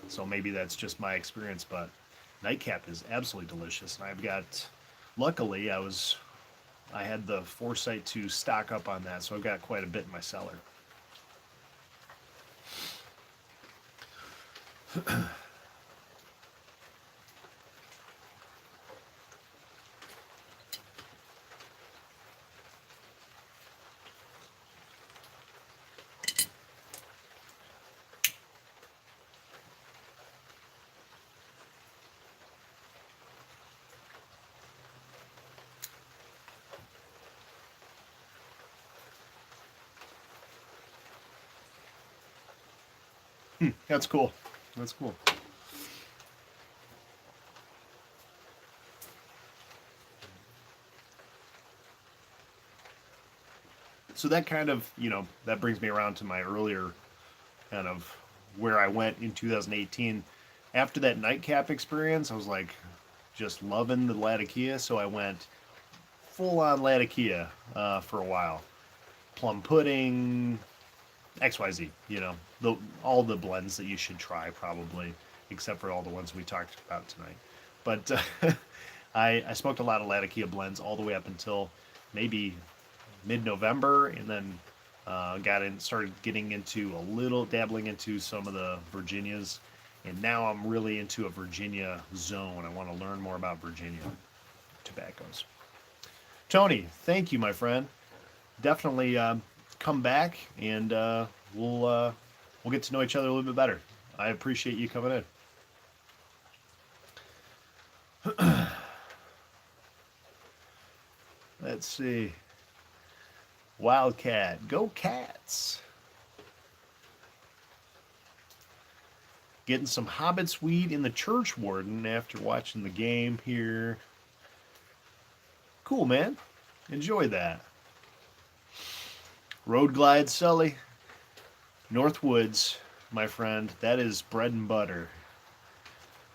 So maybe that's just my experience, but Nightcap is absolutely delicious. And luckily, I had the foresight to stock up on that, so I've got quite a bit in my cellar. That's cool. That's cool. So that kind of, that brings me around to my earlier kind of where I went in 2018. After that Nightcap experience, I was like just loving the Latakia, so I went full on Latakia for a while. Plum pudding, XYZ, all the blends that you should try probably, except for all the ones we talked about tonight. But I smoked a lot of Latakia blends all the way up until maybe mid-November, and then started getting into dabbling into some of the Virginias, and now I'm really into a Virginia zone. I want to learn more about Virginia tobaccos. Tony, thank you, my friend. Definitely come back, and we'll get to know each other a little bit better. I appreciate you coming in. Let's see. Wildcat, go Cats! Getting some Hobbit's weed in the Church Warden after watching the game here. Cool, man. Enjoy that. Road Glide, Sully. Northwoods, my friend. That is bread and butter.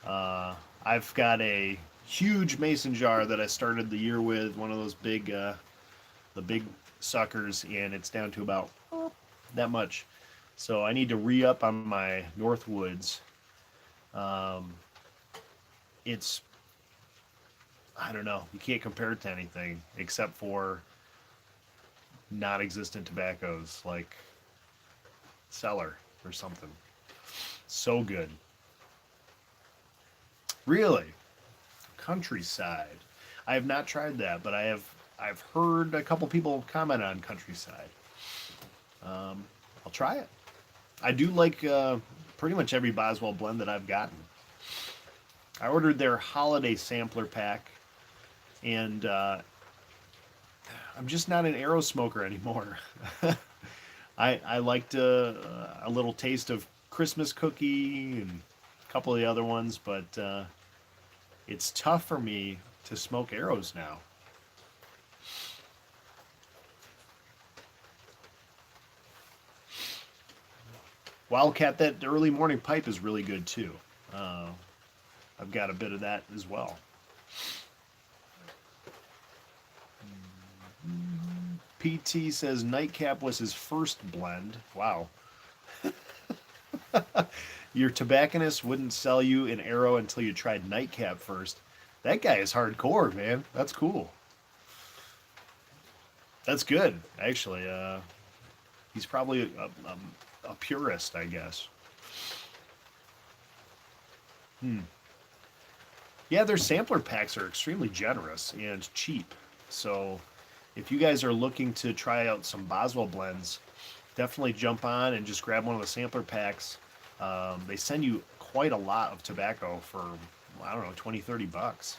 I've got a huge mason jar that I started the year with, one of those the big suckers, and it's down to about that much. So I need to re-up on my Northwoods. It's, I don't know, you can't compare it to anything except for non-existent tobaccos like Cellar or something. So good. Really? Countryside. I have not tried that, but I've heard a couple people comment on Countryside. I'll try it. I do like pretty much every Boswell blend that I've gotten. I ordered their holiday sampler pack, and I'm just not an arrow smoker anymore. I liked a little taste of Christmas cookie and a couple of the other ones, but it's tough for me to smoke arrows now. Wildcat, that early morning pipe is really good too. I've got a bit of that as well. PT says Nightcap was his first blend. Wow. Your tobacconist wouldn't sell you an arrow until you tried Nightcap first. That guy is hardcore, man. That's cool. That's good, actually. He's probably a purist, I guess. Yeah, their sampler packs are extremely generous and cheap. So if you guys are looking to try out some Boswell blends, definitely jump on and just grab one of the sampler packs. They send you quite a lot of tobacco for, I don't know, 20, 30 bucks.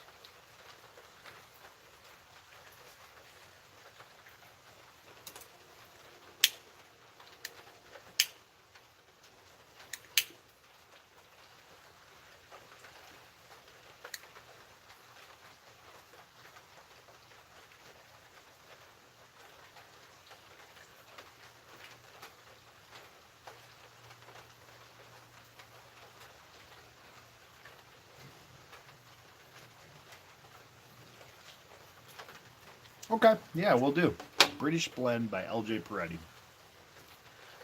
Okay, yeah, we'll do. British Blend by LJ Peretti.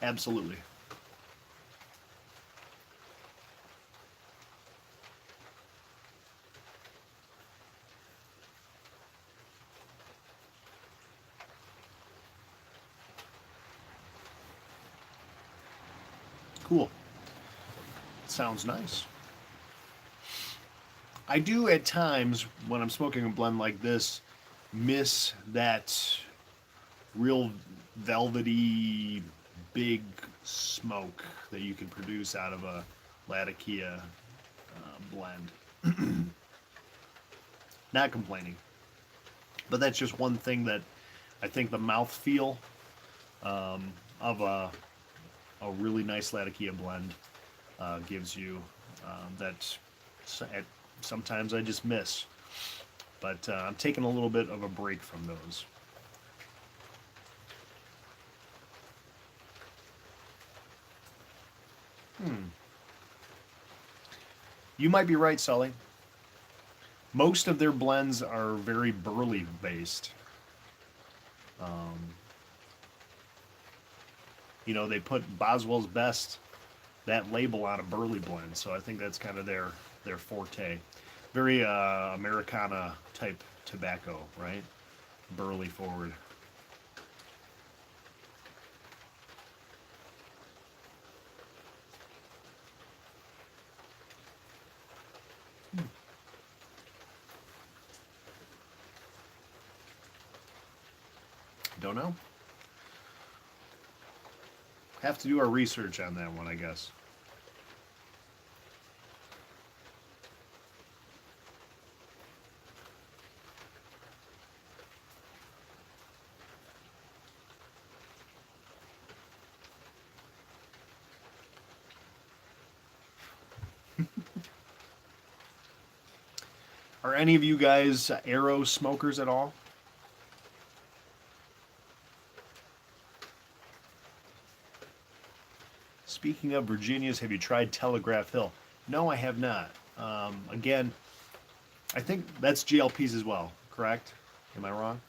Absolutely. Cool. Sounds nice. I do at times when I'm smoking a blend like this miss that real velvety big smoke that you can produce out of a Latakia blend. Not complaining, but that's just one thing that I think the mouth feel of a really nice Latakia blend gives you that sometimes I just miss. But I'm taking a little bit of a break from those. You might be right, Sully. Most of their blends are very burley based. You know, they put Boswell's Best, that label, on a burley blend, so I think that's kind of their forte. Very Americana type tobacco, right? Burley forward. Don't know. Have to do our research on that one, I guess. Are any of you guys Arrow smokers at all? Speaking of Virginias, have you tried Telegraph Hill? No, I have not. Again, I think that's GLPs as well, correct? Am I wrong?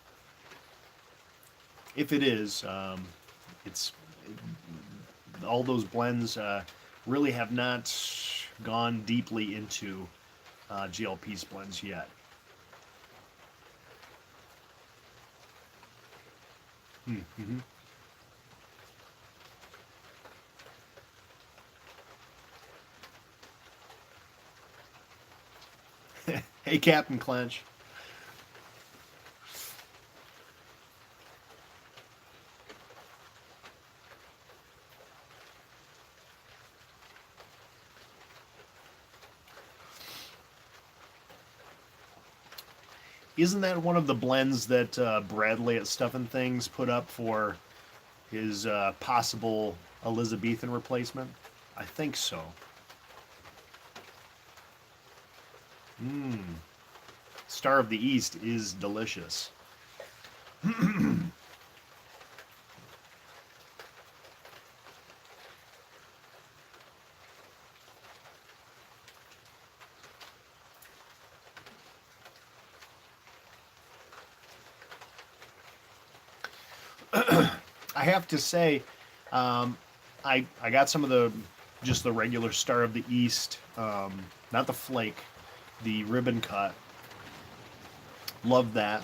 If it is, it's all those blends really have not gone deeply into GLP blends yet. Mm-hmm. Hey, Captain Clench. Isn't that one of the blends that Bradley at Stuff and Things put up for his possible Elizabethan replacement? I think so. Mmm. Star of the East is delicious. I have to say, I got some of the just the regular Star of the East, not the flake, the ribbon cut. Love that.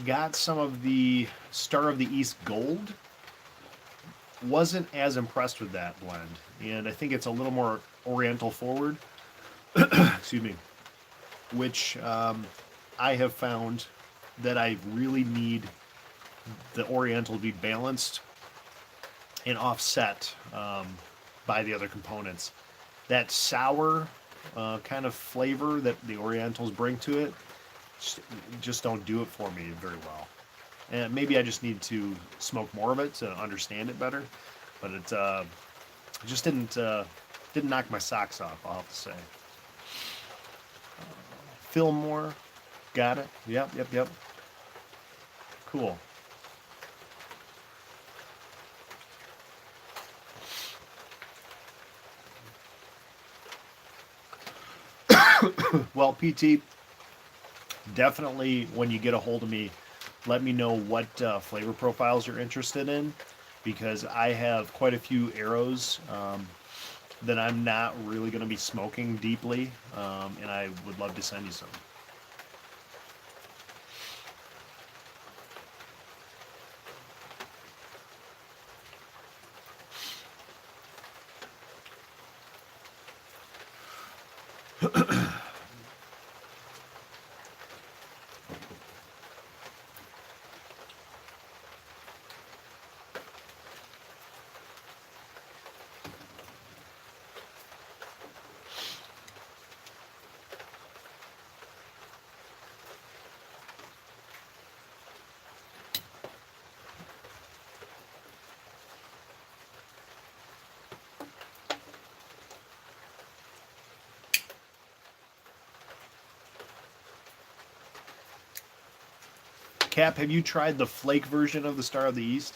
Got some of the Star of the East Gold. Wasn't as impressed with that blend, and I think it's a little more Oriental forward. Excuse me, which I have found that I really need the Oriental to be balanced and offset by the other components. That sour kind of flavor that the Orientals bring to it just don't do it for me very well. And maybe I just need to smoke more of it to understand it better. But it just didn't knock my socks off, I'll have to say. Fillmore, got it. Yep, yep, yep. Cool. Well, PT, Definitely, when you get a hold of me, let me know what flavor profiles you're interested in, because I have quite a few arrows that I'm not really going to be smoking deeply, and I would love to send you some. Cap, have you tried the flake version of the Star of the East?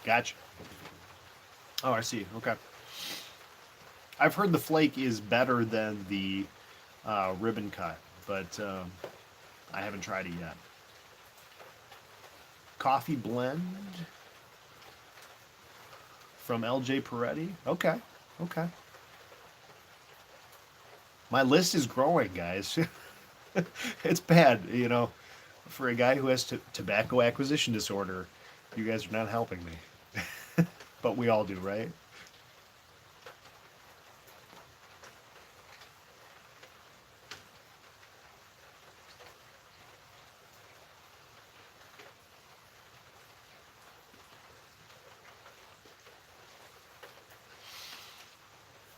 Gotcha. Oh, I see. Okay. I've heard the flake is better than the ribbon cut, but I haven't tried it yet. Coffee blend from LJ Peretti. Okay. Okay. My list is growing, guys. It's bad, for a guy who has tobacco acquisition disorder. You guys are not helping me, but we all do, right?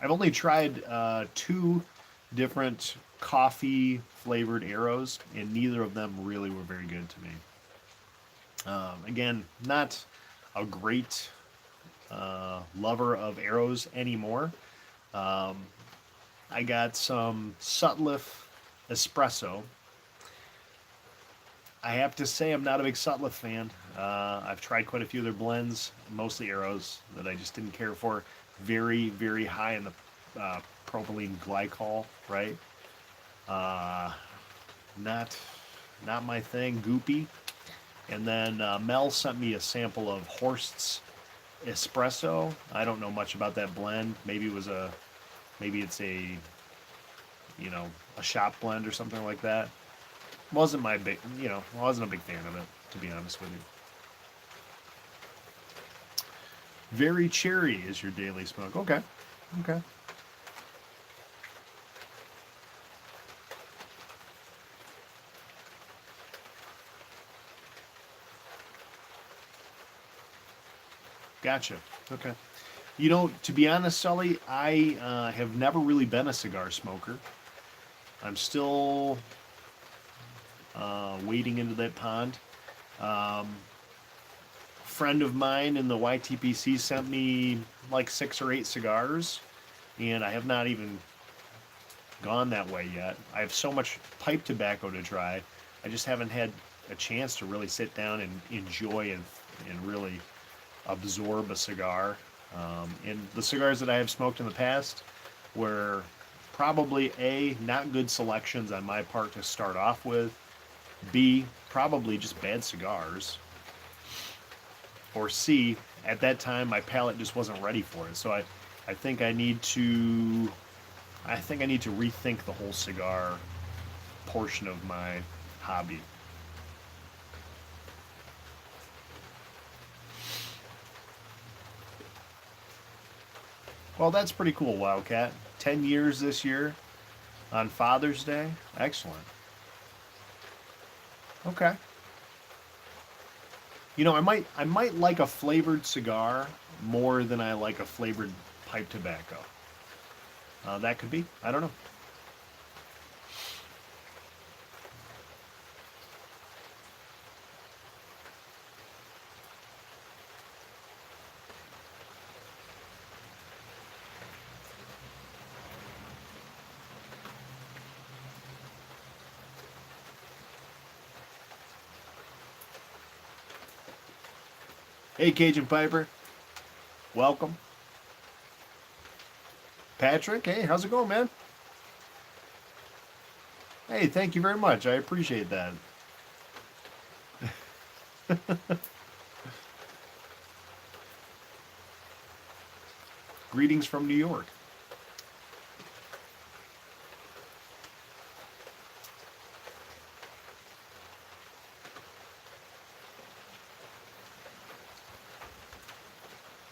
I've only tried two different coffee flavored arrows, and neither of them really were very good to me. Again, not a great lover of arrows anymore. Um, I got some Sutliff espresso. I have to say, I'm not a big Sutliff fan. I've tried quite a few of their blends, mostly arrows, that I just didn't care for. Very, very high in the propylene glycol, right? Uh, not, not my thing. Goopy. And then Mel sent me a sample of Horst's espresso. I don't know much about that blend. Maybe it's a shop blend or something like that. Wasn't my big, I wasn't a big fan of it, to be honest with you. Very cherry is your daily smoke. Okay. Okay. Gotcha. Okay. To be honest, Sully, I have never really been a cigar smoker. I'm still wading into that pond. Friend of mine in the YTPC sent me like 6 or 8 cigars, and I have not even gone that way yet. I have so much pipe tobacco to try. I just haven't had a chance to really sit down and enjoy and really absorb a cigar. And the cigars that I have smoked in the past were probably A, not good selections on my part to start off with, B, probably just bad cigars, or C, at that time my palate just wasn't ready for it. So I think I need to rethink the whole cigar portion of my hobby. Well, that's pretty cool, Wildcat. 10 years this year on Father's Day. Excellent. Okay. I might like a flavored cigar more than I like a flavored pipe tobacco. That could be. I don't know. Hey, Cajun Piper, welcome. Patrick, hey, how's it going, man? Hey, thank you very much. I appreciate that. Greetings from New York.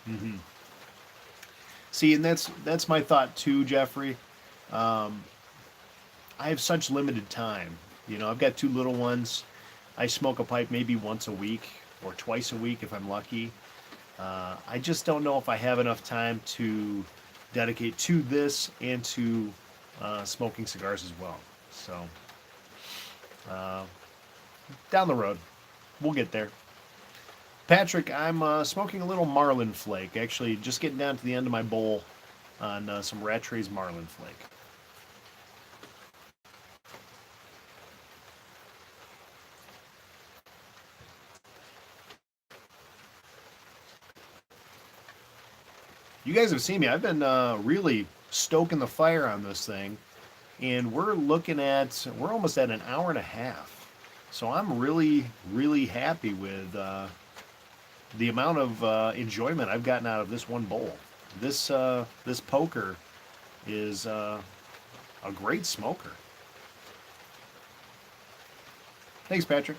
Hmm. See, and that's my thought too, Jeffrey. Um, I have such limited time. I've got two little ones. I smoke a pipe maybe once a week or twice a week if I'm lucky. I just don't know if I have enough time to dedicate to this and to smoking cigars as well. So uh, down the road, we'll get there. Patrick, I'm smoking a little Marlin Flake. Actually, just getting down to the end of my bowl on some Rattray's Marlin Flake. You guys have seen me. I've been really stoking the fire on this thing, and we're almost at an hour and a half. So I'm really, really happy with the amount of enjoyment I've gotten out of this one bowl. This poker is a great smoker. Thanks, Patrick.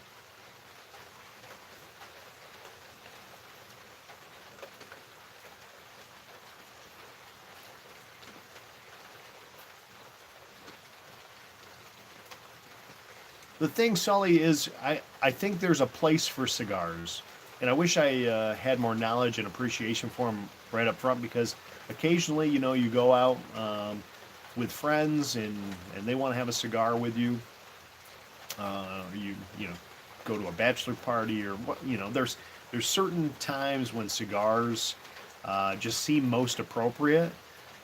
The thing, Sully, is I think there's a place for cigars, and I wish I had more knowledge and appreciation for them right up front because occasionally, you go out with friends and they want to have a cigar with you. You go to a bachelor party or what there's certain times when cigars just seem most appropriate,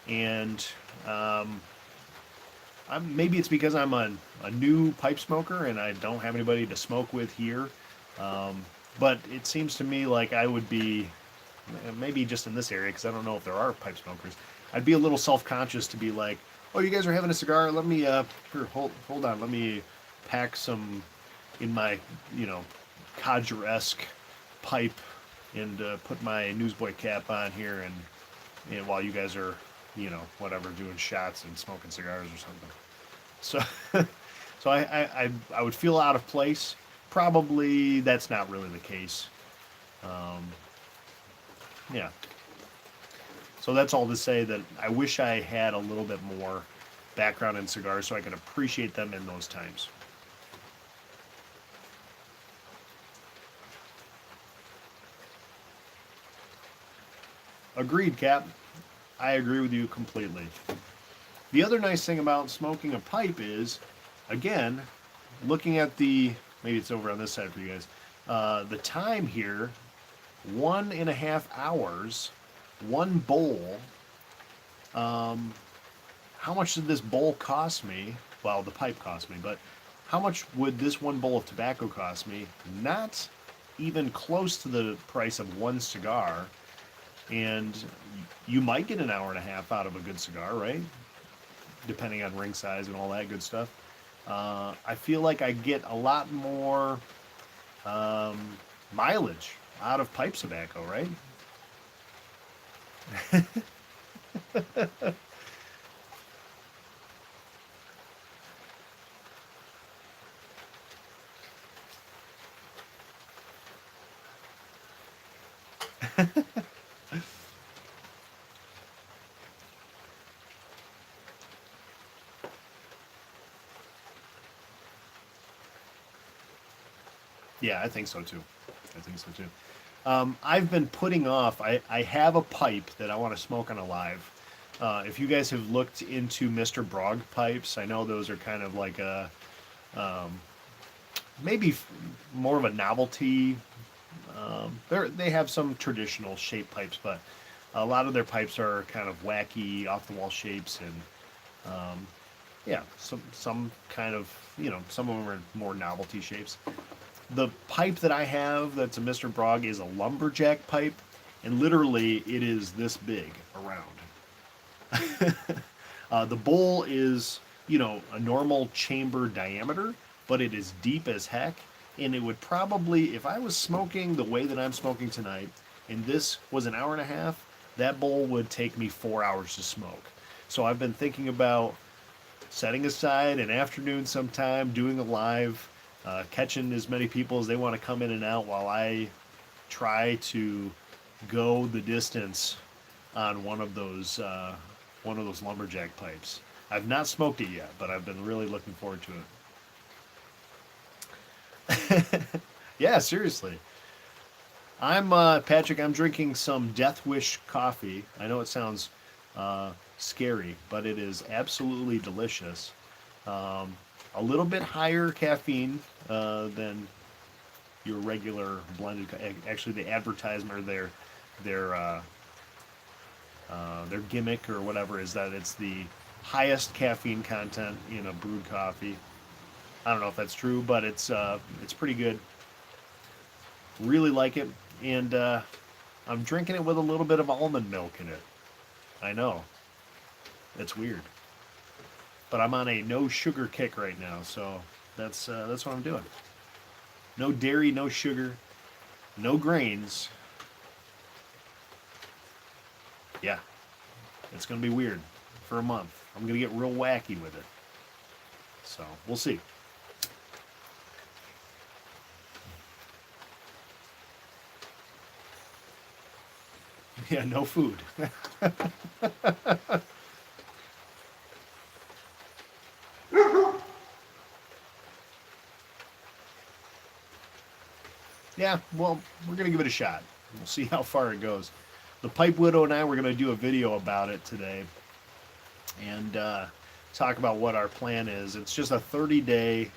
and um, maybe it's because I'm a new pipe smoker and I don't have anybody to smoke with here. Um, but it seems to me like I would be, maybe just in this area, because I don't know if there are pipe smokers, I'd be a little self conscious to be like, oh, you guys are having a cigar? Let me, here, hold on, let me pack some in my, you know, codger-esque pipe and put my newsboy cap on here and while you guys are, whatever, doing shots and smoking cigars or something. So, so I would feel out of place. Probably that's not really the case. Um, yeah. So that's all to say that I wish I had a little bit more background in cigars so I could appreciate them in those times. Agreed, Cap. I agree with you completely. The other nice thing about smoking a pipe is, again, looking at maybe it's over on this side for you guys, the time here, 1.5 hours, one bowl. How much did this bowl cost me? Well, the pipe cost me, but how much would this one bowl of tobacco cost me? Not even close to the price of one cigar. And you might get an hour and a half out of a good cigar, right? Depending on ring size and all that good stuff. I feel like I get a lot more um, mileage out of pipe tobacco, right? Yeah, I think so too. I think so too. I've been putting off. I have a pipe that I want to smoke on a live. If you guys have looked into Mr. Brog pipes, I know those are kind of like a maybe more of a novelty. They have some traditional shape pipes, but a lot of their pipes are kind of wacky, off the wall shapes, and yeah, some kind of some of them are more novelty shapes. The pipe that I have that's a Mr. Brog is a lumberjack pipe, and literally it is this big around. The bowl is, a normal chamber diameter, but it is deep as heck. And it would probably, if I was smoking the way that I'm smoking tonight, and this was an hour and a half, that bowl would take me 4 hours to smoke. So I've been thinking about setting aside an afternoon sometime, doing a live, catching as many people as they want to come in and out while I try to go the distance on one of those lumberjack pipes. I've not smoked it yet, but I've been really looking forward to it. Yeah, seriously. I'm Patrick. I'm drinking some Death Wish coffee. I know it sounds scary, but it is absolutely delicious. A little bit higher caffeine than your regular blended. Actually, the advertisement, their their gimmick or whatever is that it's the highest caffeine content in a brewed coffee. I don't know if that's true, but it's pretty good. Really like it, and I'm drinking it with a little bit of almond milk in it. I know, it's weird, but I'm on a no sugar kick right now, so that's what I'm doing. No dairy, no sugar, no grains. Yeah, it's gonna be weird for a month. I'm gonna get real wacky with it, so we'll see. Yeah, no food. Yeah, well, we're gonna give it a shot. We'll see how far it goes. The Pipe Widow and I were gonna do a video about it today, and talk about what our plan is. It's just a 30-day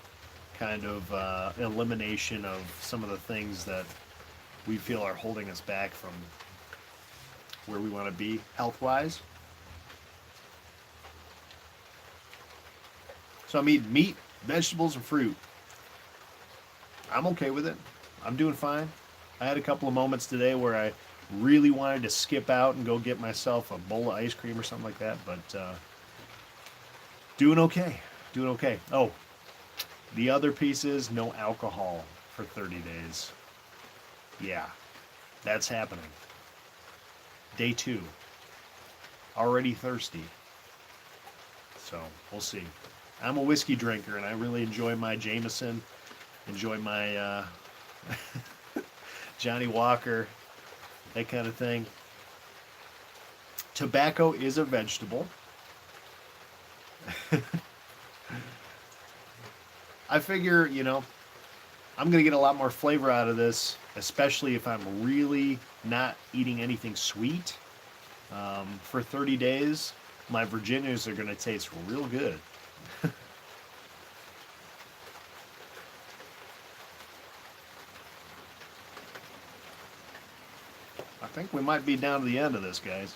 kind of elimination of some of the things that we feel are holding us back from where we want to be health-wise. So I'm eating meat, vegetables, and fruit. I'm okay with it. I'm doing fine. I had a couple of moments today where I really wanted to skip out and go get myself a bowl of ice cream or something like that, but doing okay. Doing okay. Oh, the other piece is no alcohol for 30 days. Yeah, that's happening. Day 2. Already thirsty. So, we'll see. I'm a whiskey drinker, and I really enjoy my Jameson, enjoy my Johnny Walker, that kind of thing. Tobacco is a vegetable. I figure, I'm going to get a lot more flavor out of this, especially if I'm really not eating anything sweet. For 30 days, my Virginias are going to taste real good. I think we might be down to the end of this, guys.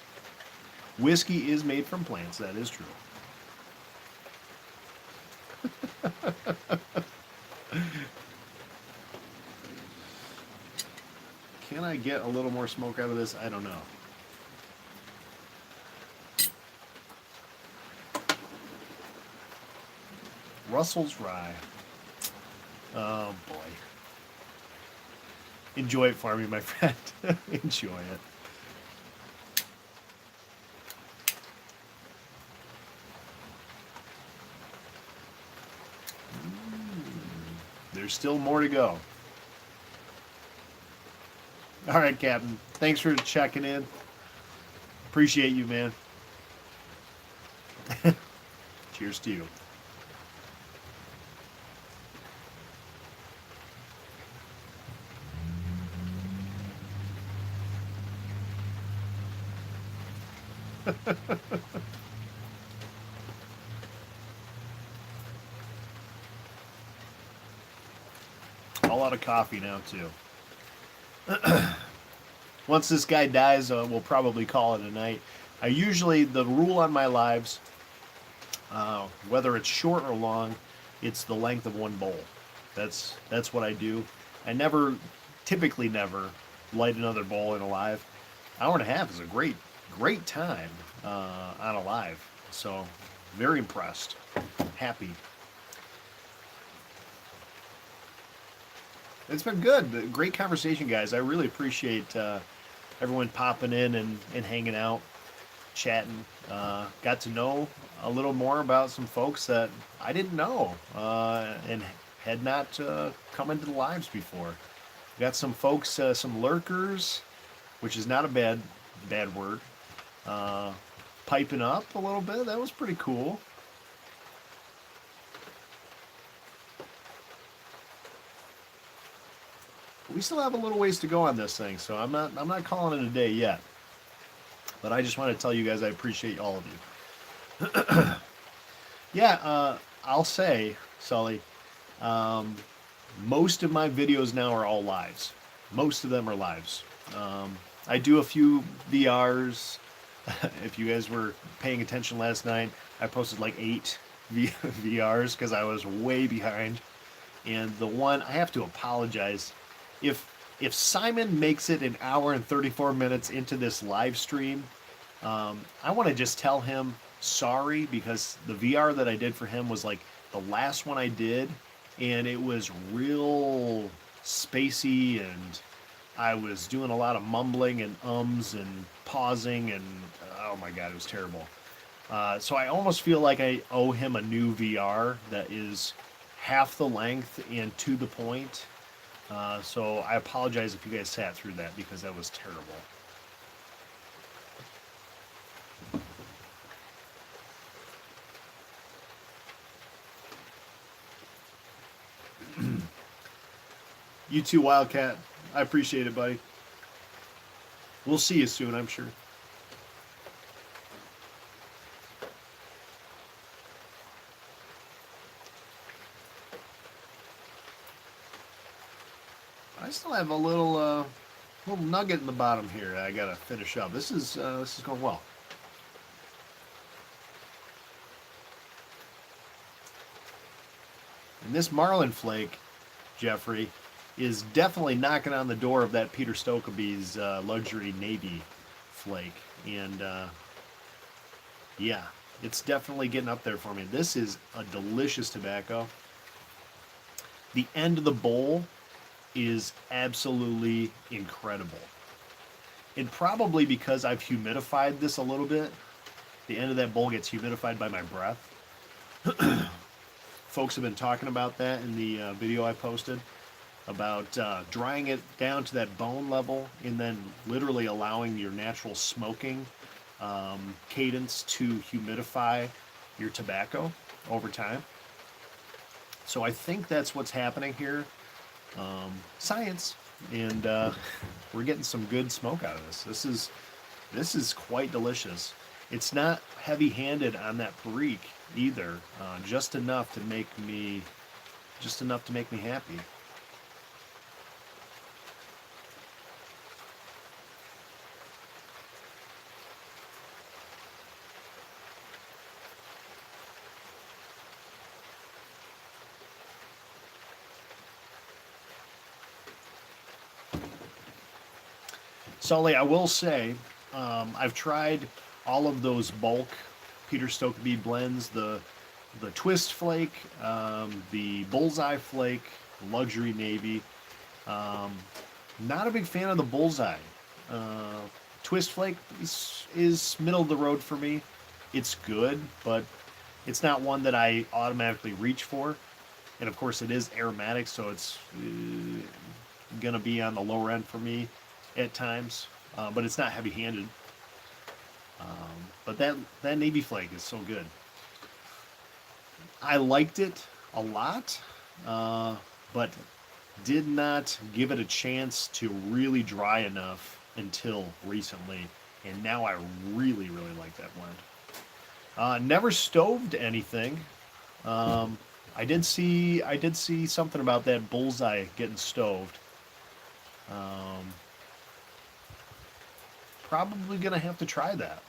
Whiskey is made from plants, that is true. Can I get a little more smoke out of this? I don't know. Russell's Rye. Oh boy. Enjoy it for me, my friend. Enjoy it. There's still more to go. All right, Captain. Thanks for checking in. Appreciate you, man. Cheers to you. All out of coffee now too. Once this guy dies, we'll probably call it a night. I usually, the rule on my lives, whether it's short or long, it's the length of one bowl. That's what I do. I never, typically never, light another bowl in a live. Hour and a half is a great time on a live. So very impressed, happy. It's been good. Great conversation, guys. I really appreciate everyone popping in and hanging out, chatting. Got to know a little more about some folks that I didn't know and had not come into the lives before. Got some folks, some lurkers, which is not a bad word. Uh, Piping up a little bit. That was pretty cool. We still have a little ways to go on this thing, so I'm not calling it a day yet. But I just want to tell you guys I appreciate all of you. Yeah, I'll say, Sully, um, most of my videos now are all lives. Most of them are lives. I do a few VRs. If you guys were paying attention last night, I posted like 8 VRs because I was way behind. And the one I have to apologize if Simon makes it an hour and 34 minutes into this live stream. I want to just tell him sorry because the VR that I did for him was like the last one I did, and it was real spacey, and I was doing a lot of mumbling and ums and pausing, and oh my god, it was terrible. So I almost feel like I owe him a new VR that is half the length and to the point. So I apologize if you guys sat through that because that was terrible. You too, Wildcat. I appreciate it, buddy. We'll see you soon, I'm sure. I still have a little nugget in the bottom here. I gotta finish up. This is going well. And this Marlin flake, Jeffrey, is definitely knocking on the door of that Peter Stokkebye's luxury navy flake. And yeah, it's definitely getting up there for me. This is a delicious tobacco. The end of the bowl is absolutely incredible. And probably because I've humidified this a little bit, the end of that bowl gets humidified by my breath. Folks have been talking about that in the video I posted about drying it down to that bone level and then literally allowing your natural smoking cadence to humidify your tobacco over time. So I think that's what's happening here. Science, and we're getting some good smoke out of this. This is quite delicious. It's not heavy-handed on that perique either. Just enough to make me happy. Sully, I will say, I've tried all of those bulk Peter Stokkebye blends, the Twist Flake, the Bullseye Flake, Luxury Navy. Not a big fan of the Bullseye. Uh, Twist Flake is middle of the road for me. It's good, but it's not one that I automatically reach for. And of course, it is aromatic, so it's gonna be on the lower end for me at times. But it's not heavy-handed. But that Navy Flake is so good. I liked it a lot, but did not give it a chance to really dry enough until recently. and now I really, really like that blend. Never stoved anything. Um, I did see something about that bullseye getting stoved. Um, Probably gonna have to try that.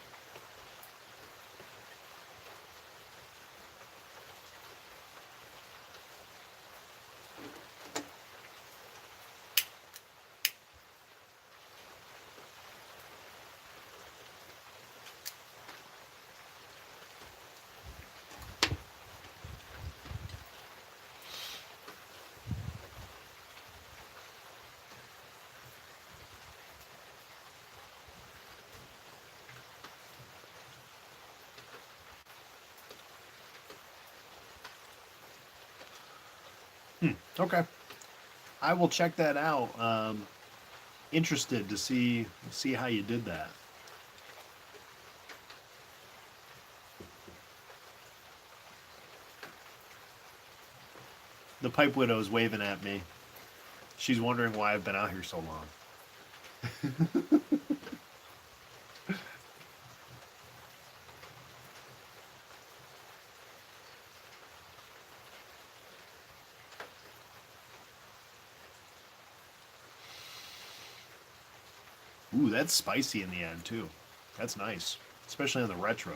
Okay, I will check that out. Interested to see how you did that. The pipe widow is waving at me. She's wondering why I've been out here so long. Ooh, that's spicy in the end too. That's nice, especially on the retro.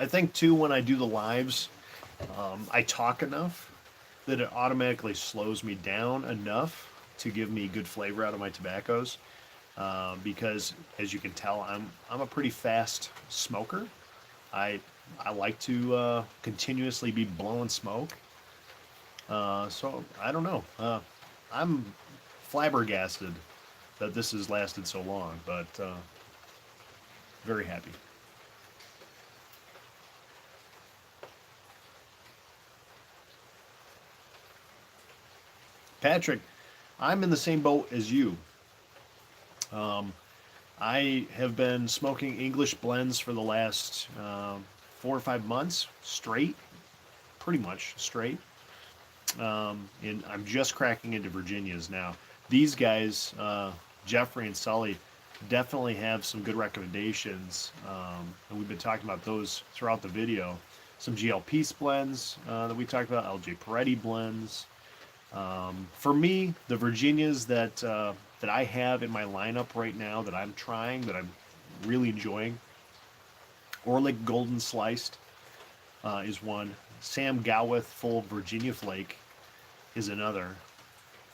I think too when I do the lives, I talk enough that it automatically slows me down enough to give me good flavor out of my tobaccos. Because as you can tell, I'm a pretty fast smoker. I I like to continuously be blowing smoke. So I don't know. I'm flabbergasted that this has lasted so long, but very happy. Patrick, I'm in the same boat as you. Um, I have been smoking English blends for the last 4 or 5 months straight, pretty much straight. And I'm just cracking into Virginias now. These guys, Jeffrey and Sully, definitely have some good recommendations, and we've been talking about those throughout the video. Some GLP blends that we talked about, LJ Peretti blends. For me, the Virginias that I have in my lineup right now that I'm trying, that I'm really enjoying, Orlick Golden Sliced is one. Sam Gowith Full Virginia Flake is another.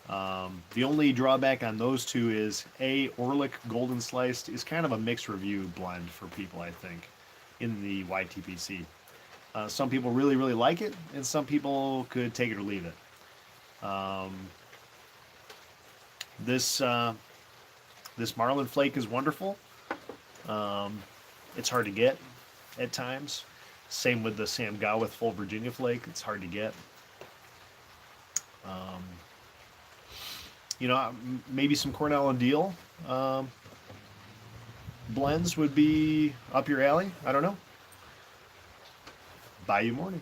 The only drawback on those two is Orlick Golden Sliced is kind of a mixed review blend for people, I think, in the YTPC. Some people really, really like it, and some people could take it or leave it. Um, this this Marlin Flake is wonderful. Um, it's hard to get at times. Same with the Sam Gowith Full Virginia Flake. It's hard to get. Um, maybe some Cornell and Deal blends would be up your alley. I don't know. Bayou Morning.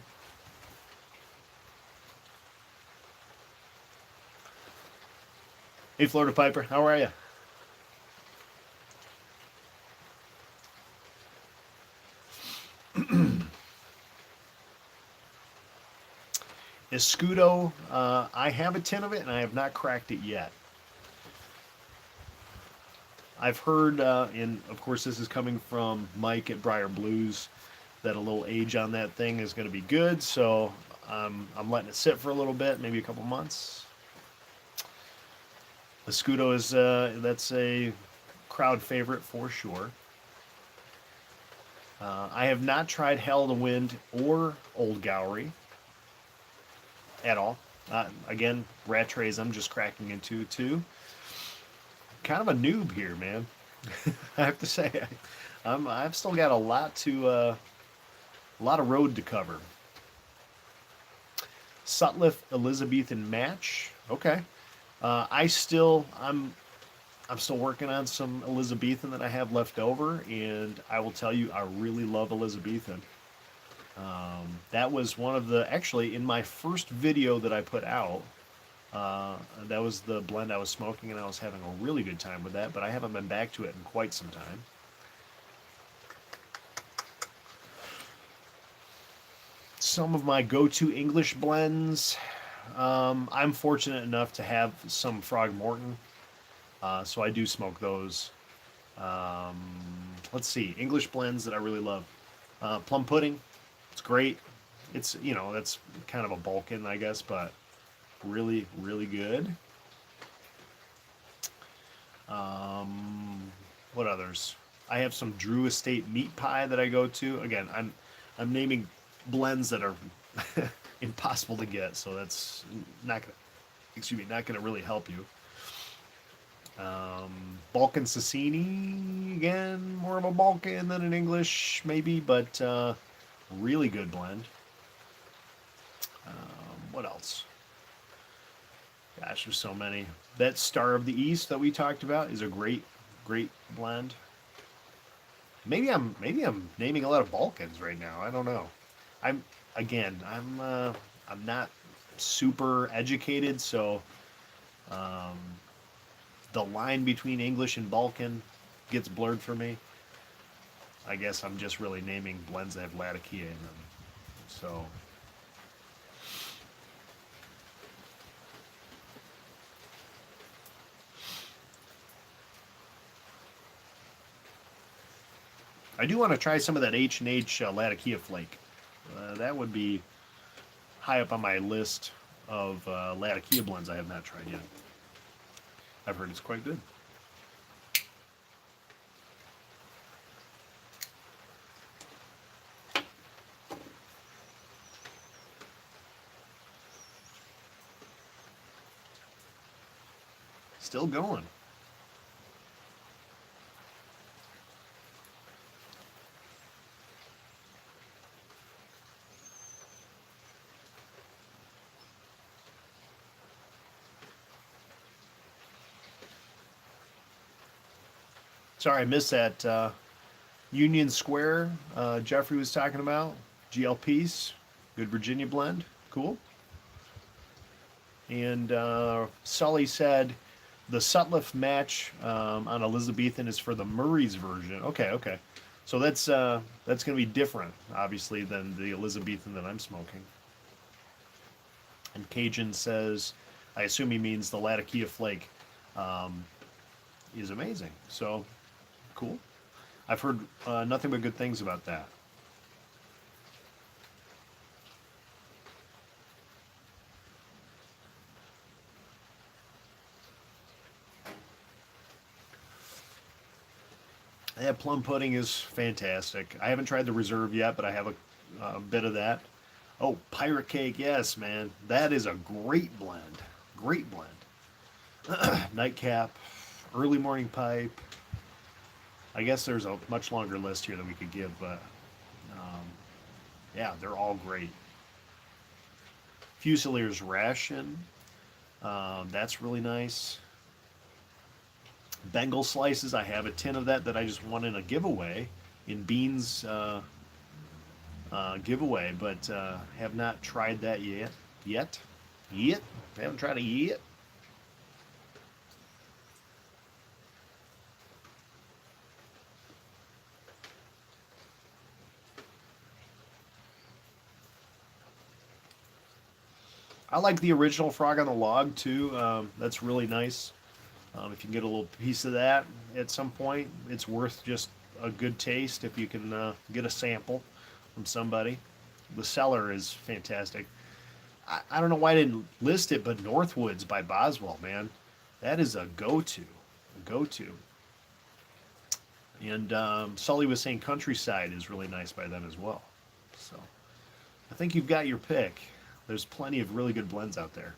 Hey, Florida Piper, how are you? Escudo, I have a tin of it and I have not cracked it yet. I've heard, and of course this is coming from Mike at Briar Blues, that a little age on that thing is going to be good. So I'm letting it sit for a little bit, maybe a couple months. Escudo is that's a crowd favorite for sure. I have not tried Hell of the Wind or Old Gowrie at all. Again, Rattrays I'm just cracking into too. Kind of a noob here, man. I have to say, I've still got a lot of road to cover. Sutliff Elizabethan match. Okay. I'm still working on some Elizabethan that I have left over, and I will tell you, I really love Elizabethan. That was one of the actually in my first video that I put out. That was the blend I was smoking, and I was having a really good time with that. But I haven't been back to it in quite some time. Some of my go-to English blends. I'm fortunate enough to have some Frog Morton, so I do smoke those. Um, let's see, English blends that I really love. Plum pudding, it's great. It's that's kind of a Balkan, I guess, but really really good. What others? I have some Drew Estate meat pie that I go to. Again, I'm naming blends that are impossible to get, so that's not gonna not gonna really help you. Balkan Sassini, again, more of a Balkan than an English, maybe, but really good blend. What else? Gosh, there's so many. That Star of the East that we talked about is a great blend. Maybe I'm naming a lot of Balkans right now. I don't know. I'm again. I'm not super educated, so um, the line between English and Balkan gets blurred for me. I guess I'm just really naming blends that have Latakia in them. So I do want to try some of that H&H Latakia flake. That would be high up on my list of Latakia blends I have not tried yet. I've heard it's quite good. Still going. Sorry, I missed that Union Square Jeffrey was talking about. GLPs, good Virginia blend. Cool. And Sully said the Sutliff match on Elizabethan is for the Murray's version. Okay, okay. So that's going to be different, obviously, than the Elizabethan that I'm smoking. And Cajun says, I assume he means the Latakia flake um, is amazing. So cool. I've heard nothing but good things about that. Yeah, plum pudding is fantastic. I haven't tried the reserve yet, but I have a bit of that. Oh, pirate cake, yes, man. That is a great blend. Great blend. Nightcap, early morning pipe. I guess there's a much longer list here that we could give, but um, yeah, they're all great. Fusilier's ration. That's really nice. Bengal slices. I have a tin of that I just won in a giveaway in Beans giveaway, but have not tried that yet. Yet. Haven't tried it yet. I like the original Frog on the Log too. That's really nice. If you can get a little piece of that at some point, it's worth just a good taste if you can get a sample from somebody. The cellar is fantastic. I don't know why I didn't list it, but Northwoods by Boswell, man. That is a go-to. And Sully was saying Countryside is really nice by them as well. So I think you've got your pick. There's plenty of really good blends out there.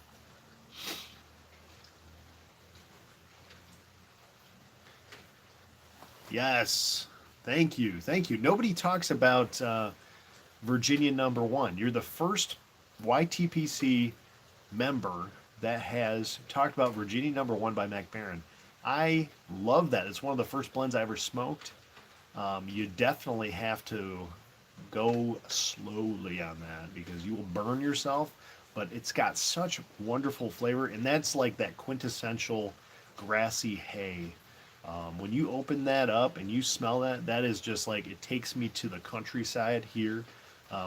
Yes. Thank you. Nobody talks about Virginia number one. You're the first YTPC member that has talked about Virginia number one by Mac Baren. I love that. It's one of the first blends I ever smoked. You definitely have to go slowly on that because you will burn yourself, but it's got such wonderful flavor, and that's like that quintessential grassy hay. When you open that up and you smell that, that is just like it takes me to the countryside here,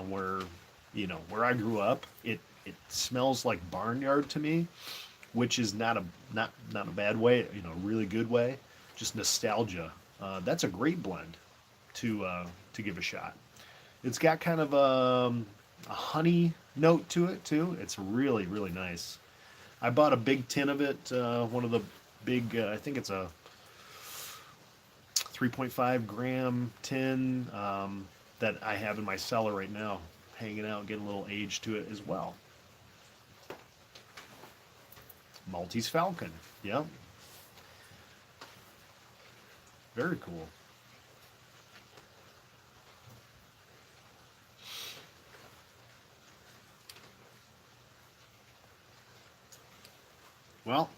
where where I grew up. It smells like barnyard to me, which is not a bad way, a really good way. Just nostalgia. That's a great blend to give a shot. It's got kind of a honey note to it too. It's really really nice. I bought a big tin of it. One of the big, I think it's a 3.5 gram tin that I have in my cellar right now, hanging out, getting a little age to it as well. Maltese Falcon. Yep. Very cool. Well,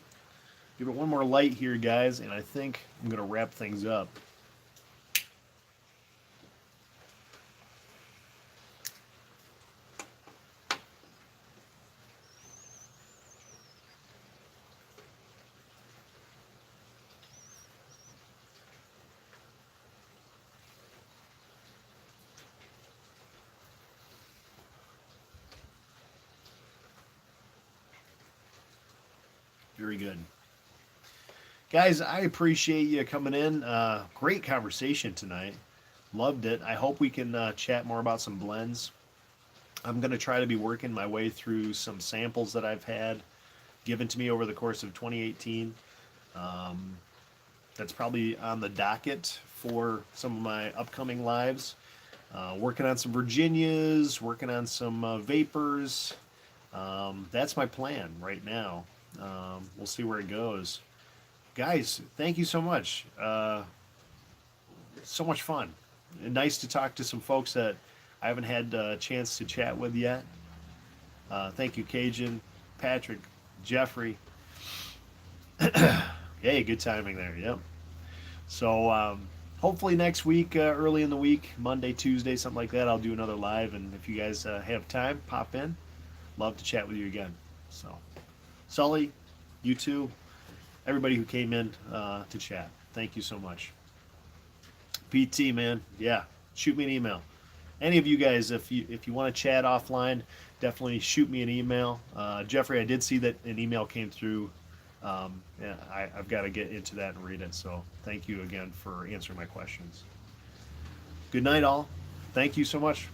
give it one more light here, guys, and I think I'm going to wrap things up. Very good. Guys, I appreciate you coming in. Great conversation tonight. Loved it. I hope we can chat more about some blends. I'm going to try to be working my way through some samples that I've had given to me over the course of 2018. Um, that's probably on the docket for some of my upcoming lives. Working on some Virginias, working on some Vapors. That's my plan right now. We'll see where it goes. Guys, thank you so much. So much fun. Nice to talk to some folks that I haven't had a chance to chat with yet. Thank you, Cajun, Patrick, Jeffrey. Hey, good timing there. Yep. So hopefully next week, early in the week, Monday, Tuesday, something like that, I'll do another live. And if you guys have time, pop in. Love to chat with you again. So, Sully, you too, everybody who came in to chat, thank you so much. PT, man, yeah, shoot me an email. Any of you guys, if you want to chat offline, definitely shoot me an email. Jeffrey, I did see that an email came through. Yeah, I've got to get into that and read it. So thank you again for answering my questions. Good night, all. Thank you so much.